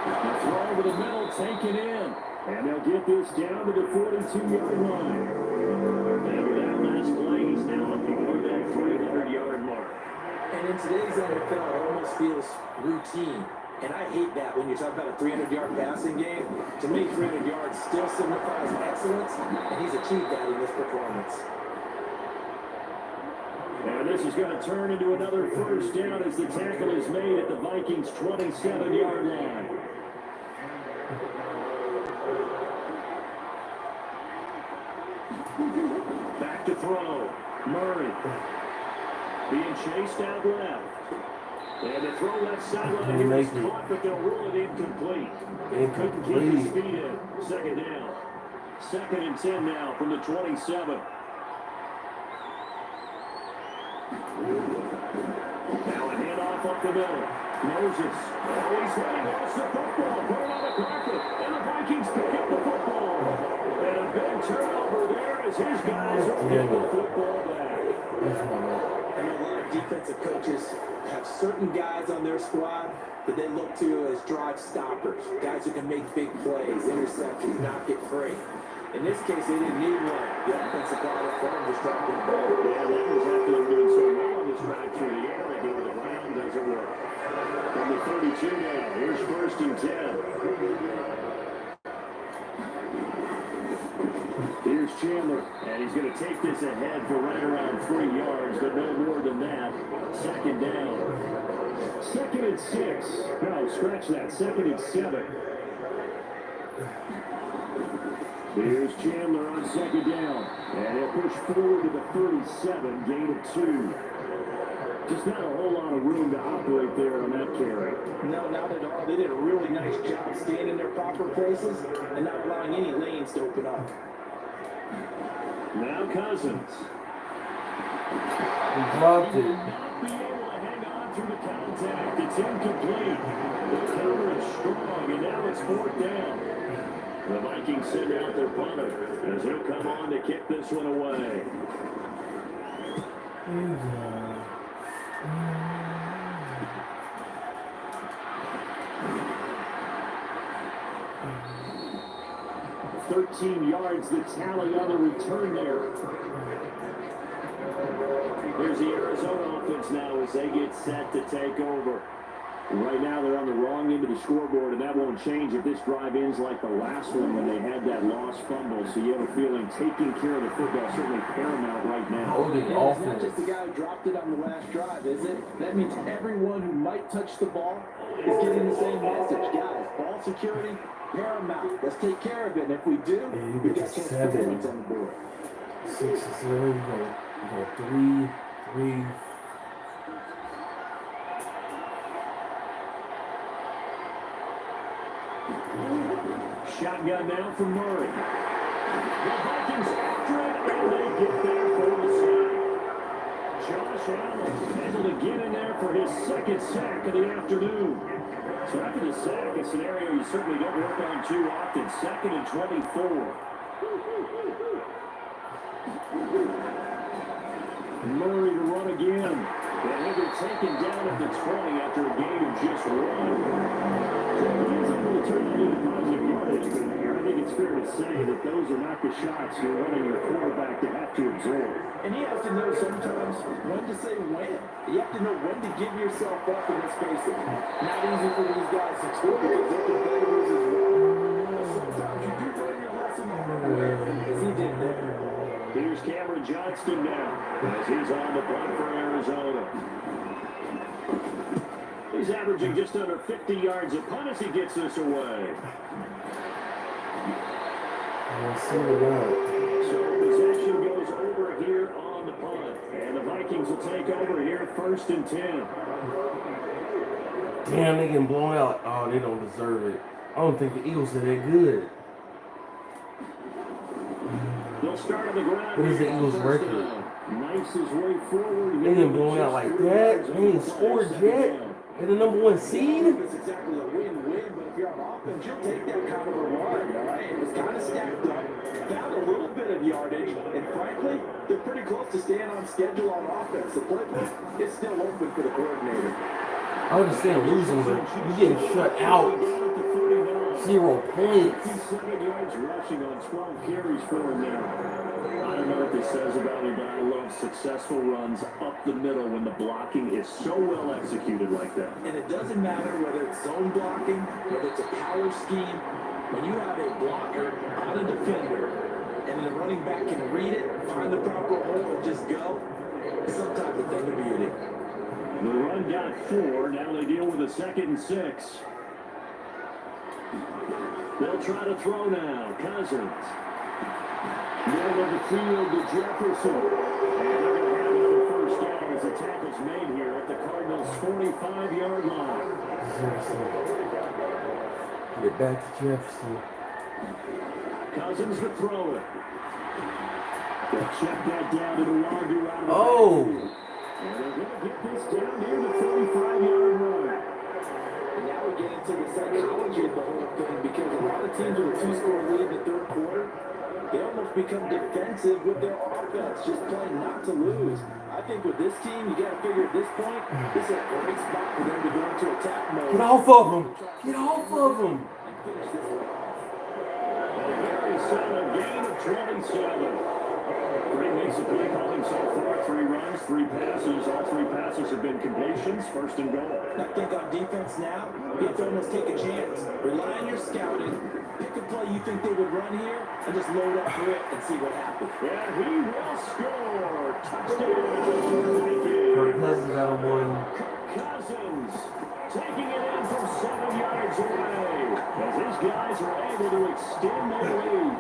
The throw over the middle, taken in. And they'll get this down to the 42-yard line. And with that last play, he's now up over that 300-yard mark. And in today's NFL, it almost feels routine. And I hate that when you talk about a 300-yard passing game. To me, 300 yards still signifies excellence, and he's achieved that in this performance. And this is going to turn into another 1st down as the tackle is made at the Vikings' 27-yard line. Back to throw. Murray. Being chased out left. And the throw left sideline here is caught, but they'll rule it incomplete. Couldn't keep his feet in. 2nd down. 2nd and 10 now from the 27. Now a handoff up the middle. Moses. Oh, he's running off the football. Going on the Damn it. Football back. That's not right. I know a lot of defensive coaches have certain guys on their squad that they look to as drive stoppers, guys who can make big plays, interceptions, not get free. In this case, they didn't need one. The offensive line up front was dropping the ball. Yeah, that was after them doing so well on this drive through the air. They go to the ground, doesn't work. From the 32 now, here's 1st and 10. Here's Chandler, and he's going to take this ahead for right around 3 yards, but no more than that. 2nd down. 2nd and 6. No, scratch that. 2nd and 7. Here's Chandler on 2nd down, and he'll push forward to the 37, gain of 2. Just not a whole lot of room to operate there on that carry. No, not at all. They did a really nice job staying in their proper places and not allowing any lanes to open up. Now Cousins. He dropped it. Not be able to hang on through the contact. It's incomplete. The cover is strong, and now it's 4th down. The Vikings send out their punter as he'll come on to kick this one away. Mm-hmm. 13 yards, the tally on the return there. Here's the Arizona offense now as they get set to take over. Right now they're on the wrong end of the scoreboard, and that won't change if this drive ends like the last one when they had that lost fumble. So you have a feeling taking care of the football is certainly paramount right now. Oh, the It's not offense. just the guy who dropped it on the last drive, is it? That means everyone who might touch the ball is getting the same message. Guys, ball security, paramount. Let's take care of it. And if we do, you we get got to chance to 7. points on the board. 6 and 7. You go 3, 3. Shotgun now from Murray. The Vikings after it, and they get there for the sack. Josh Allen able to get in there for his 2nd sack of the afternoon. So after the sack, a scenario you certainly don't work on too often. 2nd and 24. Murray to run again. And he'll be taken down at the 20 after a gain of just 1. He's able to turn that into positive yardage, but I think it's fair to say that those are not the shots you're wanting your quarterback to have to absorb. And he has to know sometimes when to say when. You have to know when to give yourself up, and let's face it, not easy for these guys to score because they're competitors as well. Sometimes you do learn your lesson as he did there. Here's Cameron Johnston now as he's on the punt for Arizona. He's averaging just under 50 yards a punt as he gets this away. So possession goes over here on the punt. And the Vikings will take over here 1st and 10. Damn, they getting blown out. Oh, they don't deserve it. I don't think the Eagles are that good. They'll start on the ground. What is the Eagles' record? Knifes his way forward. They getting blown out like that. They ain't scored yet. They're the #1 seed. It's exactly a win-win, but if you're on offense, you'll take that kind of a run, all right? It was kind of stacked up, found a little bit of yardage, and frankly, they're pretty close to staying on schedule on offense. The playbook is still open for the coordinator. I understand losing, but you getting shut out. 0 points. 7 yards rushing on 12 carries for him now. I don't know what this says about him, but I love successful runs up the middle when the blocking is so well executed like that. And it doesn't matter whether it's zone blocking, whether it's a power scheme. When you have a blocker on a defender, and the running back can read it, find the proper hole, and just go, sometimes a thing of beauty. The run got 4. Now they deal with a 2nd and 6. They'll try to throw now. Cousins. Middle of the field to Jefferson. And they're going to have another 1st down as the tackle's made here at the Cardinals' 45-yard line. Get back to Jefferson. Cousins to throw it. They'll check that down to the Longu out of the Oh! and they're going to get this down near the 45-yard line. And now we get into the psychology of the whole thing because a lot of teams with a 2-score lead in the 3rd quarter, They almost become defensive with their offense, just playing not to lose. I think with this team, you got to figure at this point, this is a great spot for them to go into attack mode. Get off of him! Get off of him! And finish this one off. A very solid gain of 27. Great makes a play calling so far. 3 runs, 3 passes. All 3 passes have been completions. First and goal. I think on defense now, you have to almost take a chance. Rely on your scouting. Pick a play you think they would run here, and just load up for it and see what happens. And he will score. Touchdown. Kirk Cousins got him one. Cousins taking it in from 7 yards away. As these guys are able to extend their lead.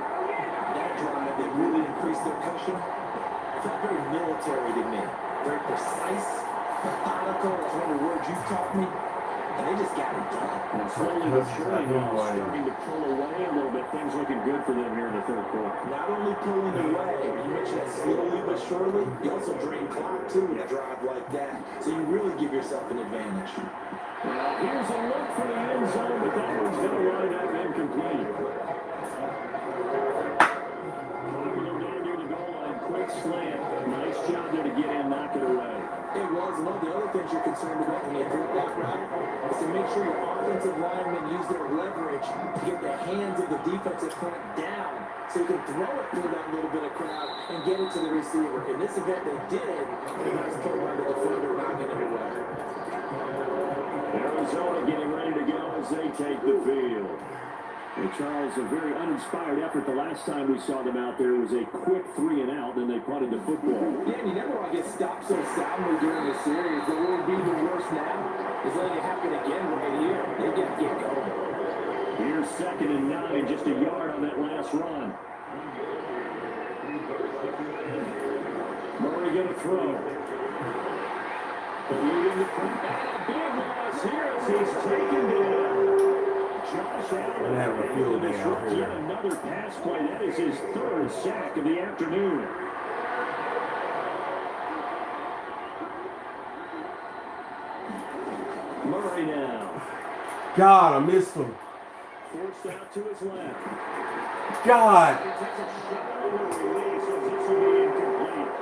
That drive, they really increased their cushion. It felt very military to me. Very precise, methodical. That's one of the words you taught me. And they just got it done. And slowly but surely now starting to pull away a little bit. Things looking good for them here in the third quarter. Not only pulling away, you mentioned that slowly but surely, you also drain clock too with a drive like that. So you really give yourself an advantage. Now here's a look for the end zone, but that one's going to line up incomplete. Quick slant. Nice job there to get in, knock it away. It was. One of the other things you're concerned about when you throw that route is to make sure your offensive linemen use their leverage to get the hands of the defensive front down so you can throw it through that little bit of crowd and get it to the receiver. In this event, they did. A nice play by the defender knocking it away. Arizona getting ready to go as they take the field. And Charles, a very uninspired effort. The last time we saw them out there was a quick 3 and out, then they punted the football. Yeah, and you never want to get stopped so soundly during the series. What will be the worst now is letting it happen again right here. They got to get going. Here's 2nd and 9, just a yard on that last run. Murray going to throw. Leading the front. Big loss here as he's taken down. Josh Allen have a field day out here. yet another pass play. That is his 3rd sack of the afternoon. Murray now. God, I missed him. Forced out to his left. God. He takes a shot over the release as this will be incomplete.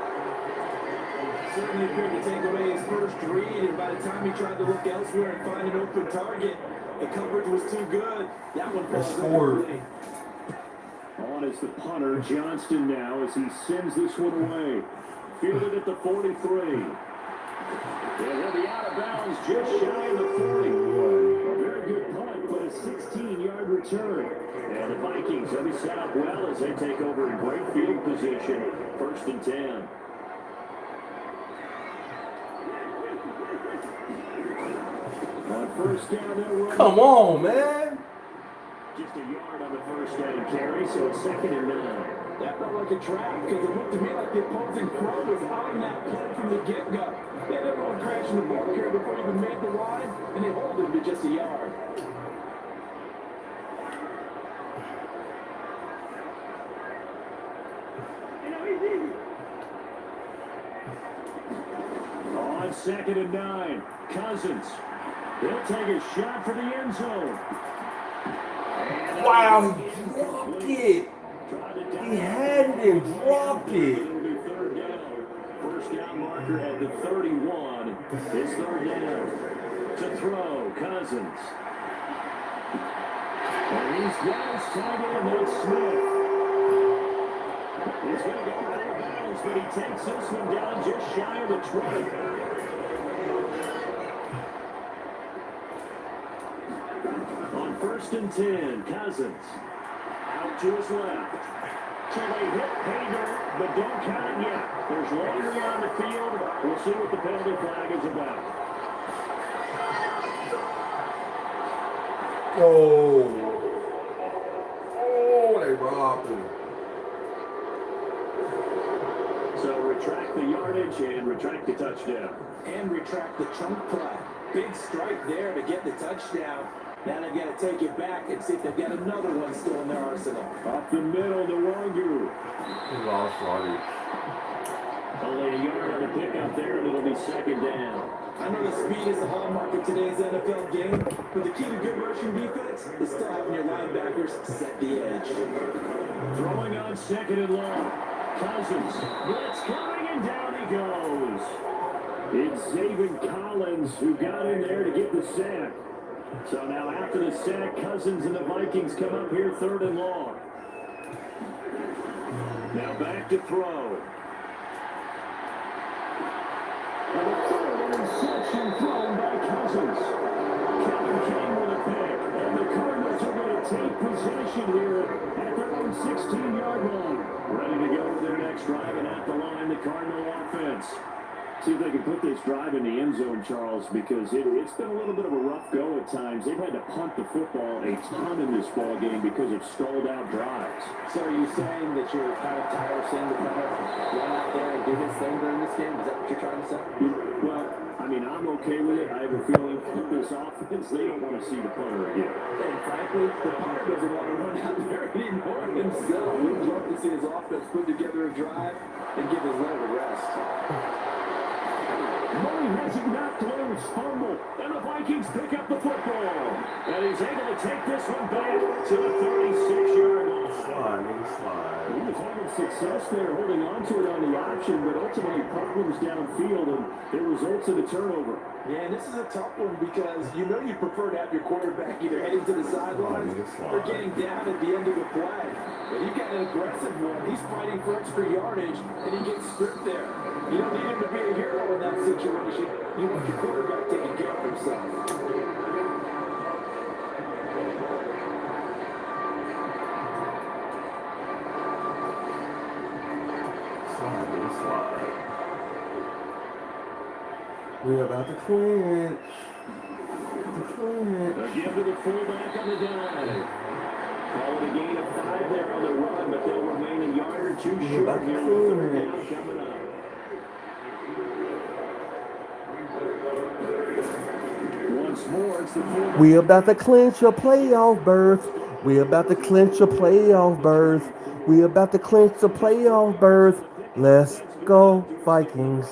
Certainly appeared to take away his first read, and by the time he tried to look elsewhere and find an open target, the coverage was too good. That one falls incomplete. On is the punter, Johnston now, as he sends this one away. Fielded at the 43. He'll be out of bounds just shy of the 40. A very good punt, but a 16-yard return. And the Vikings have it set up well as they take over in great field position. 1st and 10. On 1st down, they'll run. Come on, man. Just a yard on the 1st down carry, so it's 2nd and 9. That felt like a trap because it looked to me like the opposing front was on that play from the get-go. They had everyone crashing the ball carrier before he even made the line, and they hold him to just a yard. On 2nd and 9, Cousins. He'll take a shot for the end zone. Wow, he dropped it. He had it and dropped it. It'll be 3rd down. 1st down marker at the 31. It's 3rd down. To throw, Cousins. And he's got his tight end, that's Smith. He's going to go out of bounds, but he takes this one down just shy of the 20. On 1st and 10, Cousins. Out to his left. So they hit pay dirt, but don't count it yet. There's laundry on the field. We'll see what the penalty flag is about. Oh, they robbed him. So retract the yardage and retract the touchdown. And retract the chunk play. Big strike there to get the touchdown. Now they've got to take it back and see if they've got another one still in their arsenal. Up the middle, the Wangu. He lost yardage. Only a yard on the pickup there, and it'll be second down. I know the speed is the hallmark of today's NFL game, but the key to good rushing defense is still having your linebackers set the edge. Throwing on second and long. Cousins. Blitz coming, and down he goes. It's Zaven Collins who got in there to get the sack. So now after the sack, Cousins and the Vikings come up here third and long. Now back to throw. And a third interception thrown by Cousins. Kevin King with a pick. And the Cardinals are going to take possession here at their own 16-yard line. Ready to go to their next drive, and at the line, the Cardinal offense. See if they can put this drive in the end zone, Charles, because it's been a little bit of a rough go at times. They've had to punt the football a ton in this ball game because of stalled out drives. So are you saying that you're kind of tired of seeing the punter run out there and do his thing during this game? Is that what you're trying to say? Well, I mean, I'm okay with it. I have a feeling that this offense, they don't want to see the punter again. And frankly, the punter doesn't want to run out there anymore himself. We'd love to see his offense put together a drive and give his leg a rest. Murray has it knocked loose, fumble, and the Vikings pick up the football. And he's able to take this one back to the 36-yard line. Slide. He was having success there holding on to it on the option, but ultimately problems downfield, and it results in a turnover. Yeah, and this is a tough one because you know you prefer to have your quarterback either heading to the sidelines or getting down at the end of the play. But he got an aggressive one. He's fighting for extra yardage, and he gets stripped there. You don't need him to be a hero in that situation. You want your quarterback taking care of himself. Slide. We're about to clinch. Again to the fullback on the dive. Call it a gain of 5 there on the run, but they'll remain a yard or two short here with third down coming up. Once more, it's the fullback. We about to clinch a playoff berth. We about to clinch a playoff berth. We about to clinch the playoff berth. Let's go, Vikings.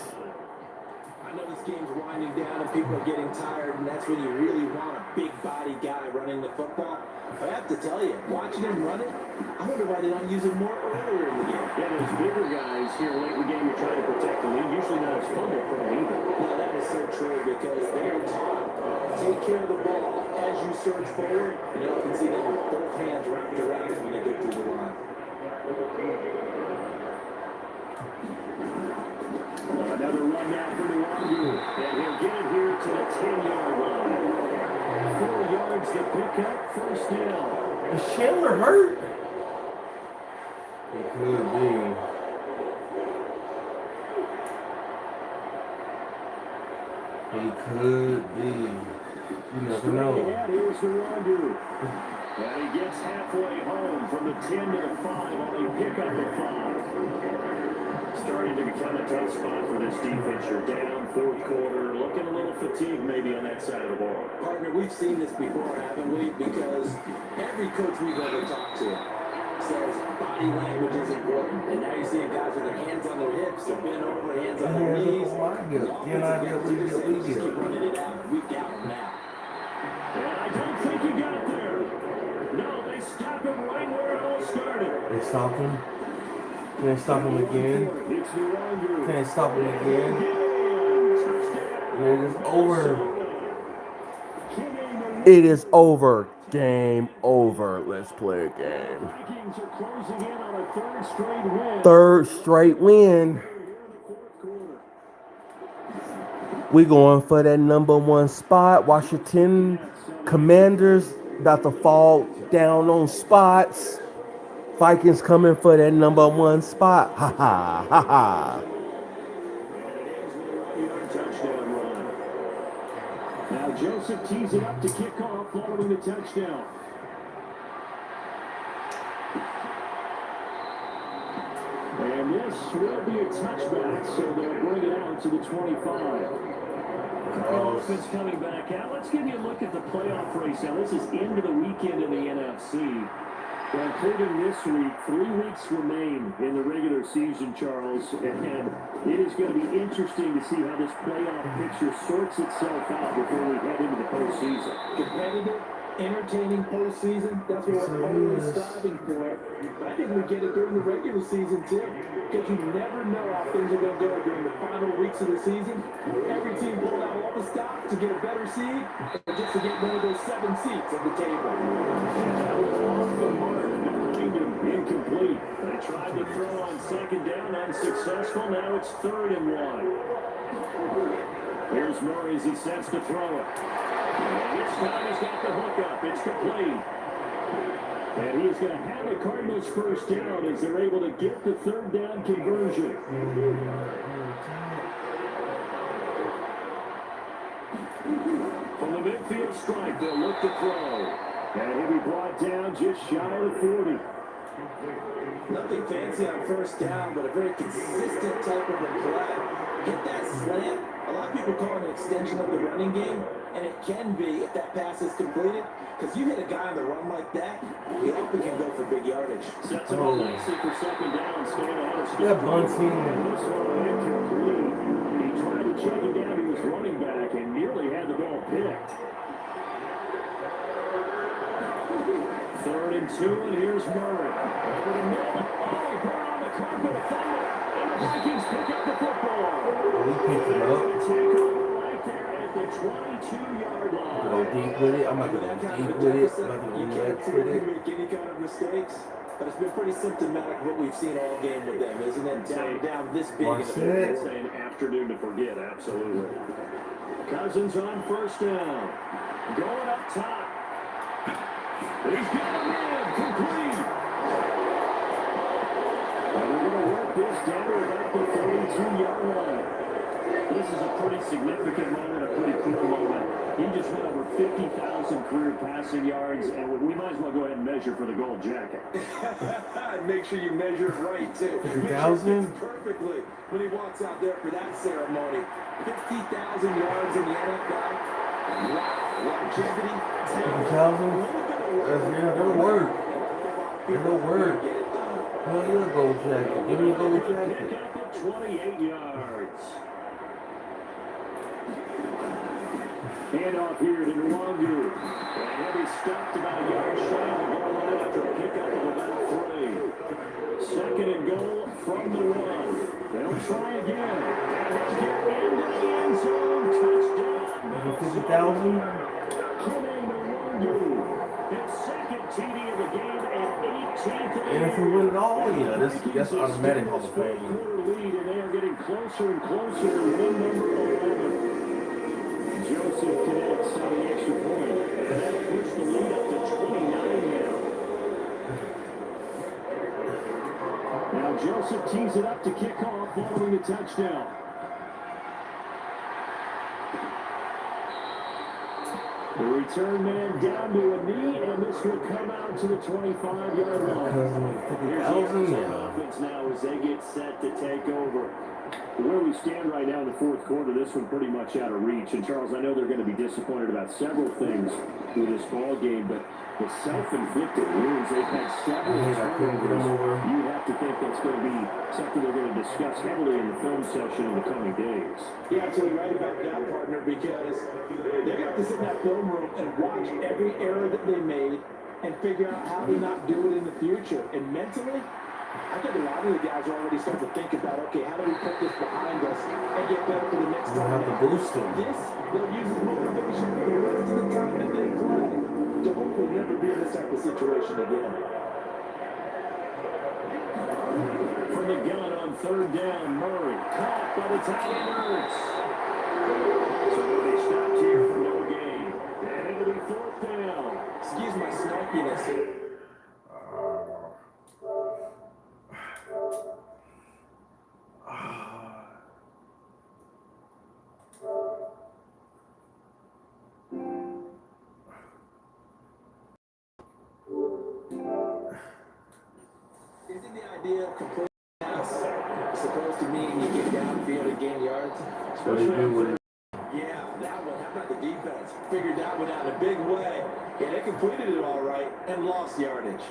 I know this game's winding down and people are getting tired, and that's when you really want a big body guy running the football. I have to tell you, watching him run it, I wonder why they don't use him more earlier in the game. Yeah, those bigger guys here late in the game are trying to protect the lead. Usually not as fumble prone either. Well, that is so true because they are taught take care of the ball as you surge forward, and you often see them with both hands wrapped around it when they get through the line. Another run now for Nwangu, and he'll get it here to the 10-yard line. 4 yards to pick up, first down. Is Chandler hurt? It could be. He could be. You never know. Yeah, here's Nwangu. And he gets halfway home from the 10 to the 5 on a pickup of 5. Starting to become a tough spot for this defense. You're down fourth quarter, looking a little fatigued maybe on that side of the ball. Partner, we've seen this before, haven't we? Because every coach we've ever talked to says body language is important. And now you're seeing guys with their hands on their hips, they're bent over, hands on their knees. Keep running it out week out now. And I don't think he got there. No, they stopped him right where it all started. They stopped him. Can they stop him again? Can they stop him again? It is over. It is over. Game over. Let's play a game. Vikings are closing in on a third straight win. Third straight win. We going for that number 1 spot. Washington Commanders about to fall down on spots. Vikings coming for that number 1 spot. Ha ha ha ha. Now Joseph tees it up to kick off following the touchdown. And this will be a touchback, so they'll bring it out to the 25. Offense coming back out. Let's give you a look at the playoff race now. This is into the weekend in the NFC. Well, including this week, 3 weeks remain in the regular season, Charles, and it is going to be interesting to see how this playoff picture sorts itself out before we head into the postseason. Competitive, entertaining postseason, that's what we're always striving for. But I think we get it during the regular season, too, because you never know how things are going to go during the final weeks of the season. Every team pulling out all the stops to get a better seed, or just to get one of those 7 seats at the table. That was off the mark. Incomplete. They tried to throw on second down, unsuccessful. Now it's 3rd and 1. Here's Murray as he sets to throw it. And this time he's got the hook up. It's complete. And he's going to have the Cardinals first down as they're able to get the 3rd down conversion. From the midfield strike, they'll look to throw. And he'll be brought down just shy of 40. Nothing fancy on first down, but a very consistent type of a play. Get that slant. A lot of people call it an extension of the running game, and it can be if that pass is completed. Because you hit a guy on the run like that, he often can go for big yardage. Sets him up nicely for 2nd down. Staying ahead of Yeah, Bunting. This one incomplete. He tried to check him down. He was running back and nearly had the ball picked. 3rd and 2, and here's Murray. Over the middle. Oh, he put it on the carpet. And the Vikings pick up the football. We picked it up. Tackle right there at the 22-yard line. Go deep with it. I'm not going to go deep with it. I'm not going to You go can't next with afford to it. make any kind of mistakes, but it's been pretty symptomatic what we've seen all game with them, isn't it? Down this big. Watch it. It's an afternoon to forget, absolutely. Cousins on first down. Going up top. He's got a man, complete. And we're going to work this down to about the 32-yard line. This is a pretty significant moment, a pretty cool moment. He just went over 50,000 career passing yards, and we might as well go ahead and measure for the gold jacket. Make sure you measure it right, too. 50,000? Perfectly when he walks out there for that ceremony. 50,000 yards in the NFL. Wow, longevity. 50,000? Yeah, that'll work. It'll work. Hell yeah, gold jacket. Give me a gold jacket. 28 yards. Handoff here to Nwangu. And he'll be stopped about a yard shy of the goal line after a pickup of about 3. 2nd and goal from the 1. They'll try again. And get into the end zone. Touchdown. 50,000? Nwangu. His 2nd TD of the game and 18th. And if we win it all, yeah, that's automatic Hall of Fame. Lead, and they are getting closer and closer to win number 11. Joseph connects on the extra point. And that'll push the lead up to 29 now. Now Joseph tees it up to kick off following the touchdown. The return man down to a knee, and this will come out to the 25-yard line. Here's the offense now as they get set to take over. Where we stand right now in the 4th quarter, this one pretty much out of reach. And Charles, I know they're going to be disappointed about several things with this ball game, but the self-inflicted wounds, they've had several turnovers. You have to think that's going to be something they're going to discuss heavily in the film session in the coming days. You're absolutely right about that, partner, because they're going to have to sit in that film room and watch every error that they made and figure out how to not do it in the future. And mentally, I think a lot of the guys are already starting to think about, okay, how do we put this behind us and get better for the next time? Have to boost them. This, they'll use as motivation for the rest of the time that they play to hopefully never be in this type of situation again. From the gun on 3rd down, Murray caught by the tight end. So they stopped here for no gain. And it'll be 4th down. Excuse my snarkiness here. Isn't the idea of complete pass supposed to mean you get downfield and gain yards? What do you do with it? Yeah, that one. How about the defense? Figured that one out in a big way. Yeah, they completed it all right and lost yardage.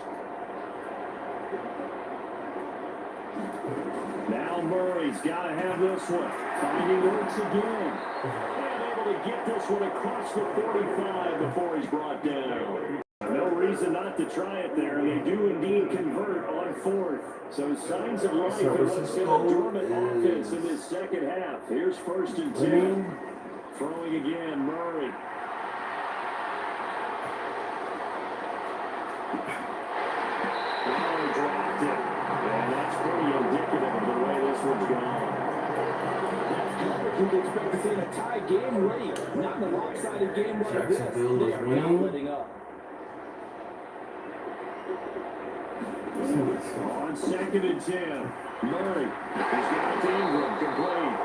Now Murray's got to have this one. Finding Ertz again. And able to get this one across the 45 before he's brought down. No reason not to try it there. They do indeed convert on fourth. So signs of life in what's been a dormant offense in this second half. Here's 1st and 10. Throwing again, Murray. Oh, dropped it. And that's pretty indicative of the way this one's gone. You'd expect to see in a tie game late, not in a lopsided game like this. They are not letting up. On 2nd and 10, Murray has got to Ingram, complete.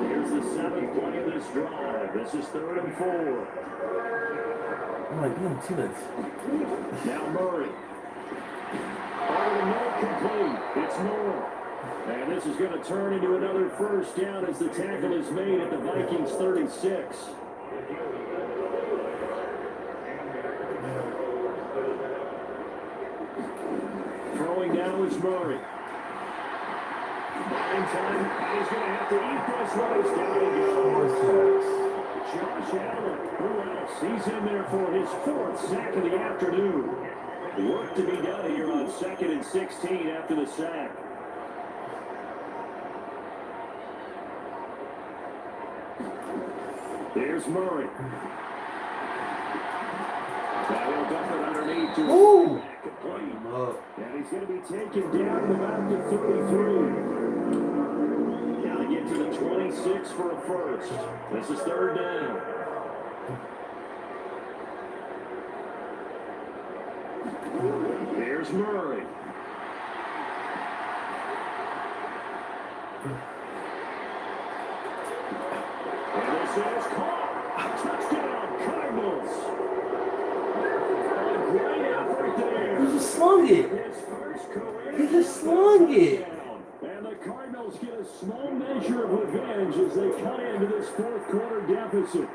Here's the 7th play of this drive. This is 3rd and 4. I'm like, damn, 2 minutes. Now Murray. Over the middle, complete. It's Moore. And this is going to turn into another first down as the tackle is made at the Vikings 36. Throwing now is Murray. Buying time. He's going to have to eat this one. It's down he goes. Josh Allen. Who else? He's in there for his 4th sack of the afternoon. Work to be done here on 2nd and 16 after the sack. There's Murray. Now he'll dump it underneath to Ooh. And he's going to be taken down to about the 33. Now to get to the 26 for a first. This is 3rd down. There's Murray. And this is caught. Touchdown, Cardinals. A great effort there. He just slung it. His first career. He just slung it. And the Cardinals get a small measure of revenge as they cut into this 4th quarter deficit.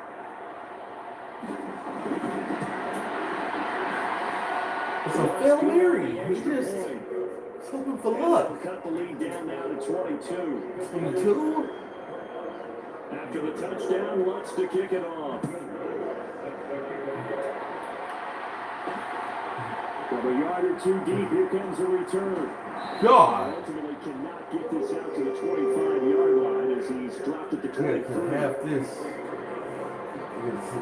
It's a Hail Mary. He just hoping for luck. Cut the lead down now to 22. 22? After the touchdown, Lutz to kick it off. From a yard or 2 deep, here comes a return. God. Ultimately cannot get this out to the 25-yard line as he's dropped at the 23. Half this.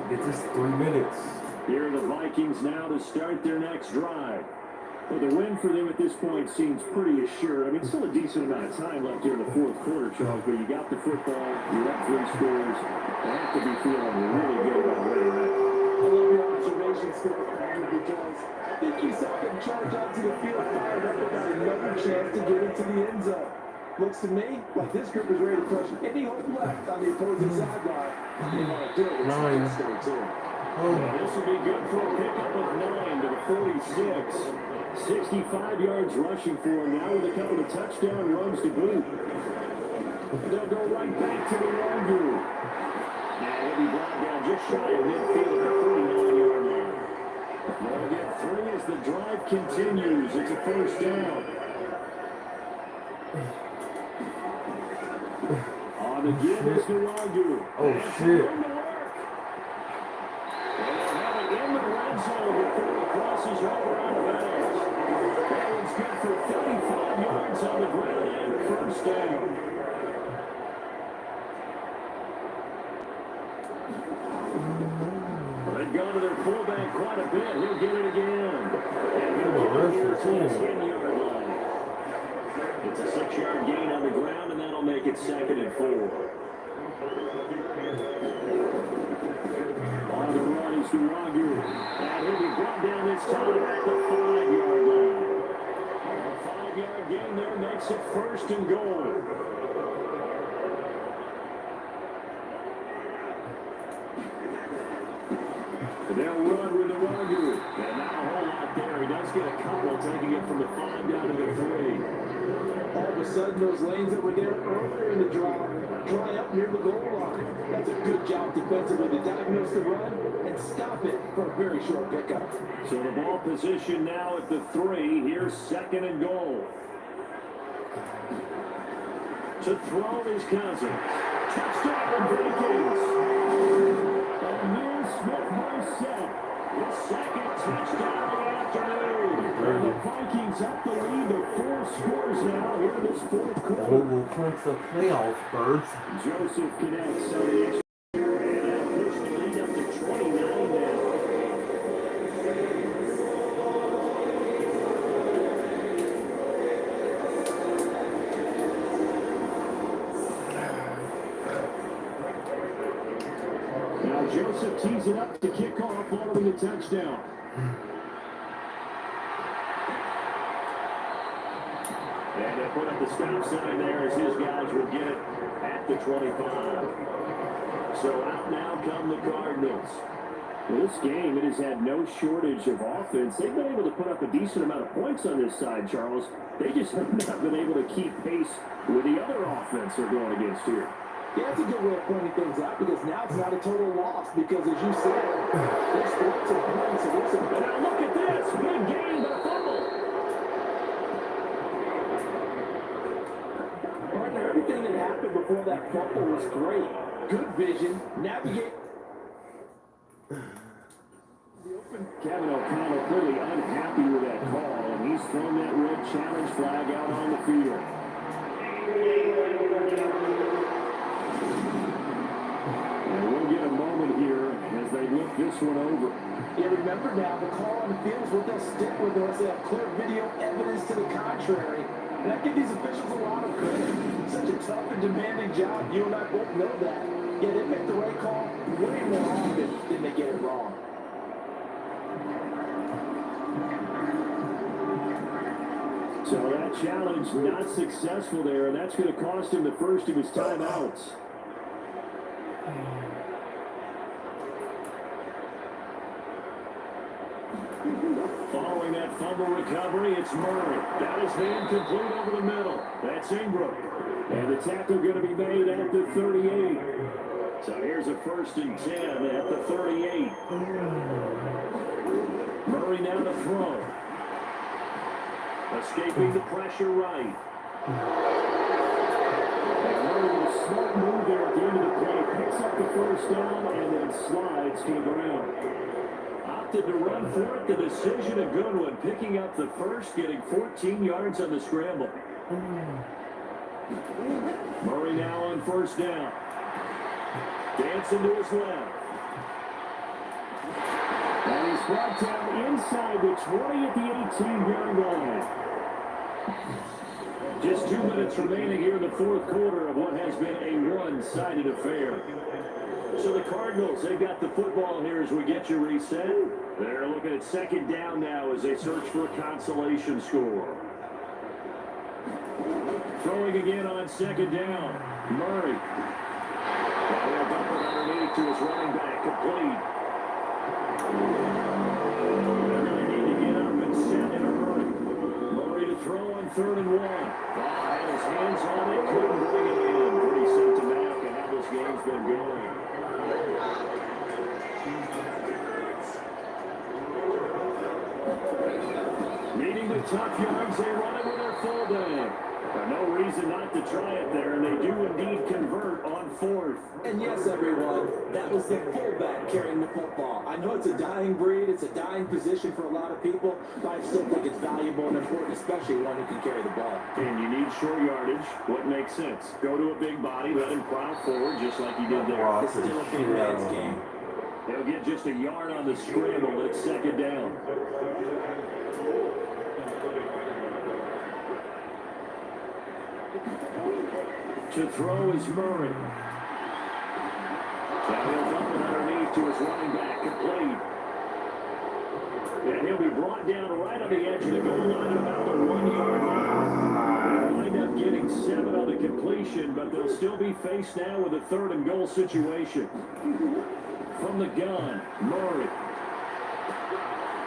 Get this 3 minutes. Here are the Vikings now to start their next drive. Well, the win for them at this point seems pretty assured. I mean, still a decent amount of time left here in the 4th quarter, Charles, but you got the football, you're up 3 scores. They have to be feeling really good about winning that. I love your observation, Skip, because I think you saw them charge out to the field fired up without another chance to get into the end zone. Looks to me like this group is ready to push any hope left on the opposing sideline. They want to do it. It's just too. This will be good for a pickup of 9 to the 46. 65 yards rushing for him now with a couple of touchdown runs to boot. They'll go right back to the Wagyu. Now he'll be brought down just shy of midfield at the 39-yard line. They'll get 3 as the drive continues. It's a first down. On the give is the Wagyu. Oh, shit. In the red zone before he crosses over out of bounds. That one's good for 35 yards on the ground and first down. They've gone to their fullback quite a bit. He'll get it again. And he'll get it here to the 10-yard line. It's a 6-yard gain on the ground, and that'll make it 2nd and 4. On the run is Wagyu. And he'll be brought down this time at the 5-yard line. A 5-yard gain there makes it 1st and goal. They'll run with the Wagyu. And not a whole lot there. He does get a couple, taking it from the 5 down to the 3. All of a sudden, those lanes that were there earlier in the drive dry up near the goal line. That's a good job to defensively to diagnose the run and stop it for a very short pickup. So the ball position now at the 3. Here's 2nd and goal. To throw is Cousins. Touchdown, Vikings. And here's Smith-Marset. His 2nd touchdown of the afternoon. And the Vikings have to lead to 4 scores now here in this 4th quarter. We'll clinch the playoff, birds. Joseph connects on the extra. And now push the lead up to 29 now. Now Joseph tees it up to kick off following the touchdown. And they put up the stop sign there as his guys will get it at the 25. So out now come the Cardinals. Well, this game, it has had no shortage of offense. They've been able to put up a decent amount of points on this side, Charles. They just have not been able to keep pace with the other offense they're going against here. Yeah, that's a good way of pointing things out because now it's not a total loss because, as you said, there's lots of points. So it's a But now look at this. Big game, but a fumble. Partner, everything that happened before that fumble was great. Good vision, navigate. Kevin O'Connell clearly unhappy with that call, and he's thrown that red challenge flag out on the field. And we'll get a moment here as they look this one over. Yeah, remember now, the call on the field is what they'll stick with unless they have clear video evidence to the contrary. And I give these officials a lot of credit. Such a tough and demanding job. You and I both know that. Yeah, they make the right call way more often than they get it wrong. So that challenge not successful there, and that's going to cost him the first of his timeouts. Following that fumble recovery, it's Murray. That is the incomplete over the middle. That's Ingram. And the tackle going to be made at the 38. So here's a 1st and 10 at the 38. Murray now to throw. Escaping the pressure right. And Murray with a smart move there at the end of the play. Picks up the 1st down and then slides to the ground. Opted to run for it. The decision a good one. Picking up the 1st, getting 14 yards on the scramble. Murray now on 1st down. Dancing to his left. And he's brought down inside the 20 at the 18-yard line. Just 2 minutes remaining here in the 4th quarter of what has been a one-sided affair. So the Cardinals, they've got the football here as we get you reset. They're looking at 2nd down now as they search for a consolation score. Throwing again on 2nd down. Murray. Now they'll dump it underneath to his running back, complete. They're going to need to get up and send in a hurry. Murray to throw on 3rd and 1. Had his hands on it, couldn't bring it in. Pretty symptomatic of how this game's been going. Needing the tough yards, they run it with their fullback. No reason not to try it there, and they do indeed convert on 4th. And yes, everyone, that was the fullback carrying the football. I know it's a dying breed, it's a dying position for a lot of people, but I still think it's valuable and important, especially one who can carry the ball. And you need short yardage. What makes sense? Go to a big body, let him plow forward just like he did there. It's still a big man's game. They'll get just a yard on the scramble at 2nd down. To throw is Murray. Now he'll dump it underneath to his running back, complete. And he'll be brought down right on the edge of the goal line at about the 1-yard line. They'll wind up getting 7 on the completion, but they'll still be faced now with a 3rd and goal situation. From the gun, Murray.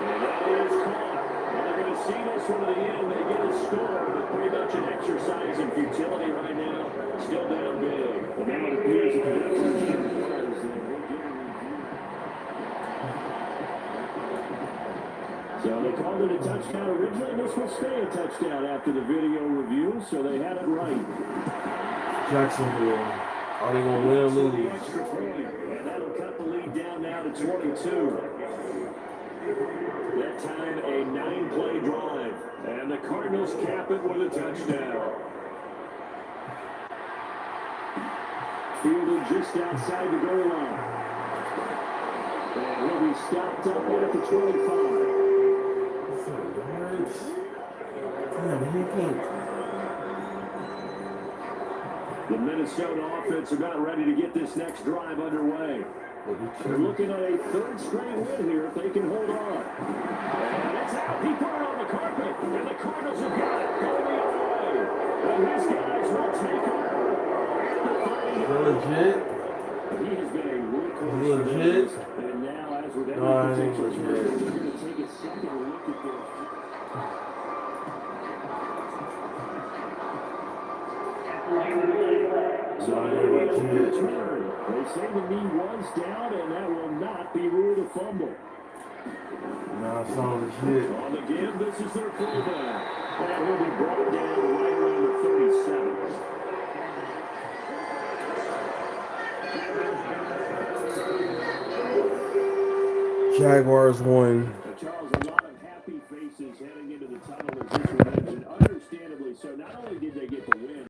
And that is caught. And they're going to see this one to the end. They get a score, but pretty much an exercise in futility right now. Still down big. Well, now it appears that the So they called it a touchdown originally. This will stay a touchdown after the video review, so they had it right. Jacksonville. Are they going to win or The lose? extra point, and that'll cut the lead down now to 22. That time a 9-play drive, and the Cardinals cap it with a touchdown. Fielded just outside the goal line. And he'll be stopped up at the 25. Damn, he can't. The Minnesota offense about ready to get this next drive underway. They're looking at a third straight win here if they can hold on. And it's out. He put it on the carpet. And the Cardinals have got it. Going the other way. And these guys will take it. Legit? He has been a workhorse. Legit? And now, as with every No, I ain't potential legit. trade, we're going to take a second look at this. So they say the knee was down, and that will not be ruled a fumble. Nah, it's not legit. On the give, this is their fullback. And he'll be brought down right around the 37. Jaguars won. Charles, a lot of happy faces heading into the tunnel as this one ends.